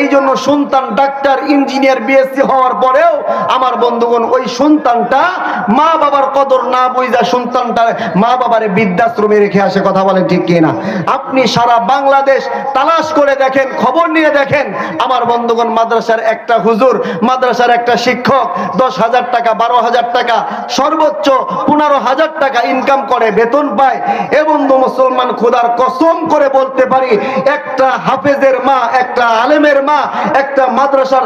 এই জন্য সন্তান ডাক্তার, ইঞ্জিনিয়ার, বিএসসি হওয়ার পরেও আমার বন্ধুগণ ওই সন্তানটা মা বাবার কদর না বুঝা সন্তানটা মা বাবার বৃদ্ধাশ্রমে রেখে আসে। কথা বলেন ঠিক কিনা? আপনি সারা বাংলাদেশ তালাশ করে দেখেন, খবর নিয়ে দেখেন, আমার বন্ধুগণ মাদ্রাসার একটা হুজুর, মাদ্রাসার একটা শিক্ষক 10,000 টাকা, 12,000 টাকা, সর্বোচ্চ 15,000 টাকা ইনকাম করে, বেতন পায়। এ বন্ধু মুসলমান, খোদার কসম করে বলতে পারি, একটা হাফেজের মা, একটা আলেমের মা, একটা মাদ্রাসার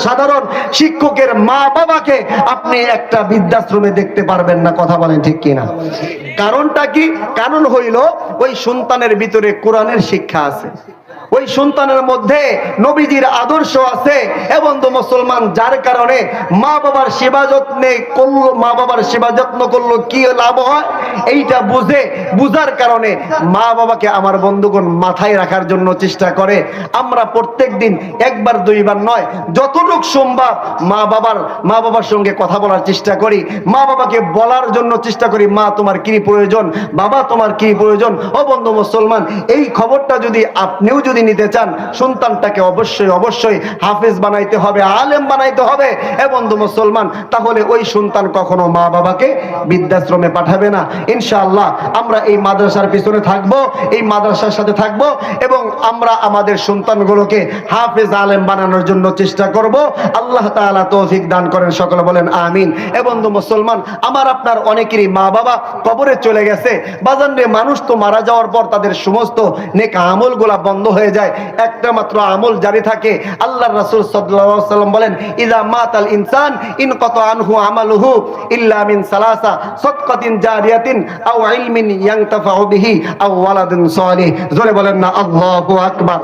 সাধারণ শিক্ষকের মা বাবাকে আপনি একটা বৃদ্ধাশ্রমে দেখতে পারবেন না। কথা বলেন ঠিক কিনা? কারণটা কি? কারণ হইল ওই সন্তানের ভিতরে কোরআনের শিক্ষা আছে, ওই সন্তানের মধ্যে নবীজির আদর্শ আছে। এবং তো মুসলমান, যার কারণে মা বাবার সেবা যত্নে করলো, মা বাবার সেবা যত্ন করলো কি লাভ হয় এইটা বুঝার কারণে মা বাবাকে আমার বন্ধুগণ মাথায় রাখার জন্য চেষ্টা করে। আমরা প্রত্যেক দিন একবার দুইবার নয়, যতটুক সম্ভব মা বাবার সঙ্গে কথা বলার চেষ্টা করি, মা বাবাকে বলার জন্য চেষ্টা করি, মা তোমার কি প্রয়োজন, বাবা তোমার কি প্রয়োজন। ও বন্ধু মুসলমান, এই খবরটা যদি আপনিও যদি নিতে চান, সন্তানটাকে অবশ্যই হাফেজ বানাইতে হবে, আলেম বানাইতে হবে। এ বন্ধু মুসলমান, তাহলে ওই সন্তান কখনো মা বাবাকে বৃদ্ধাশ্রমে পাঠাবে না। ইনশাআল্লাহ আমরা এই মাদ্রাসার পিছনে থাকবো, এই মাদ্রাসার সাথে থাকবো, এবং আমরা আমাদের সন্তানগুলোকে হাফেজ আলেম বানানোর জন্য চেষ্টা করব। আল্লাহ তাআলা তৌফিক দান করেন, সকলে বলেন আমিন। এ বন্ধু মুসলমান, আমার আপনার অনেকেরই মা বাবা কবরে চলে গেছে। বাজান রে, মানুষ তো মারা যাওয়ার পর তাদের সমস্ত নেক আমলগুলা বন্ধ হয়ে যায়, একটা মাত্র আমল জারি থাকে। আল্লাহর রাসূল সাল্লাল্লাহু আলাইহি ওয়াসাল্লাম বলেন, ইযা মাতাল ইনসান ইনকাতা আনহু আমালুহু ইল্লা মিন সালাসা সাদকাতিন জারিয়াতিন আও ইলমিন ইয়ানতাফাউ বিহি আও ওয়ালাদিন সালিহ। জোরে বলেন না আল্লাহু আকবার।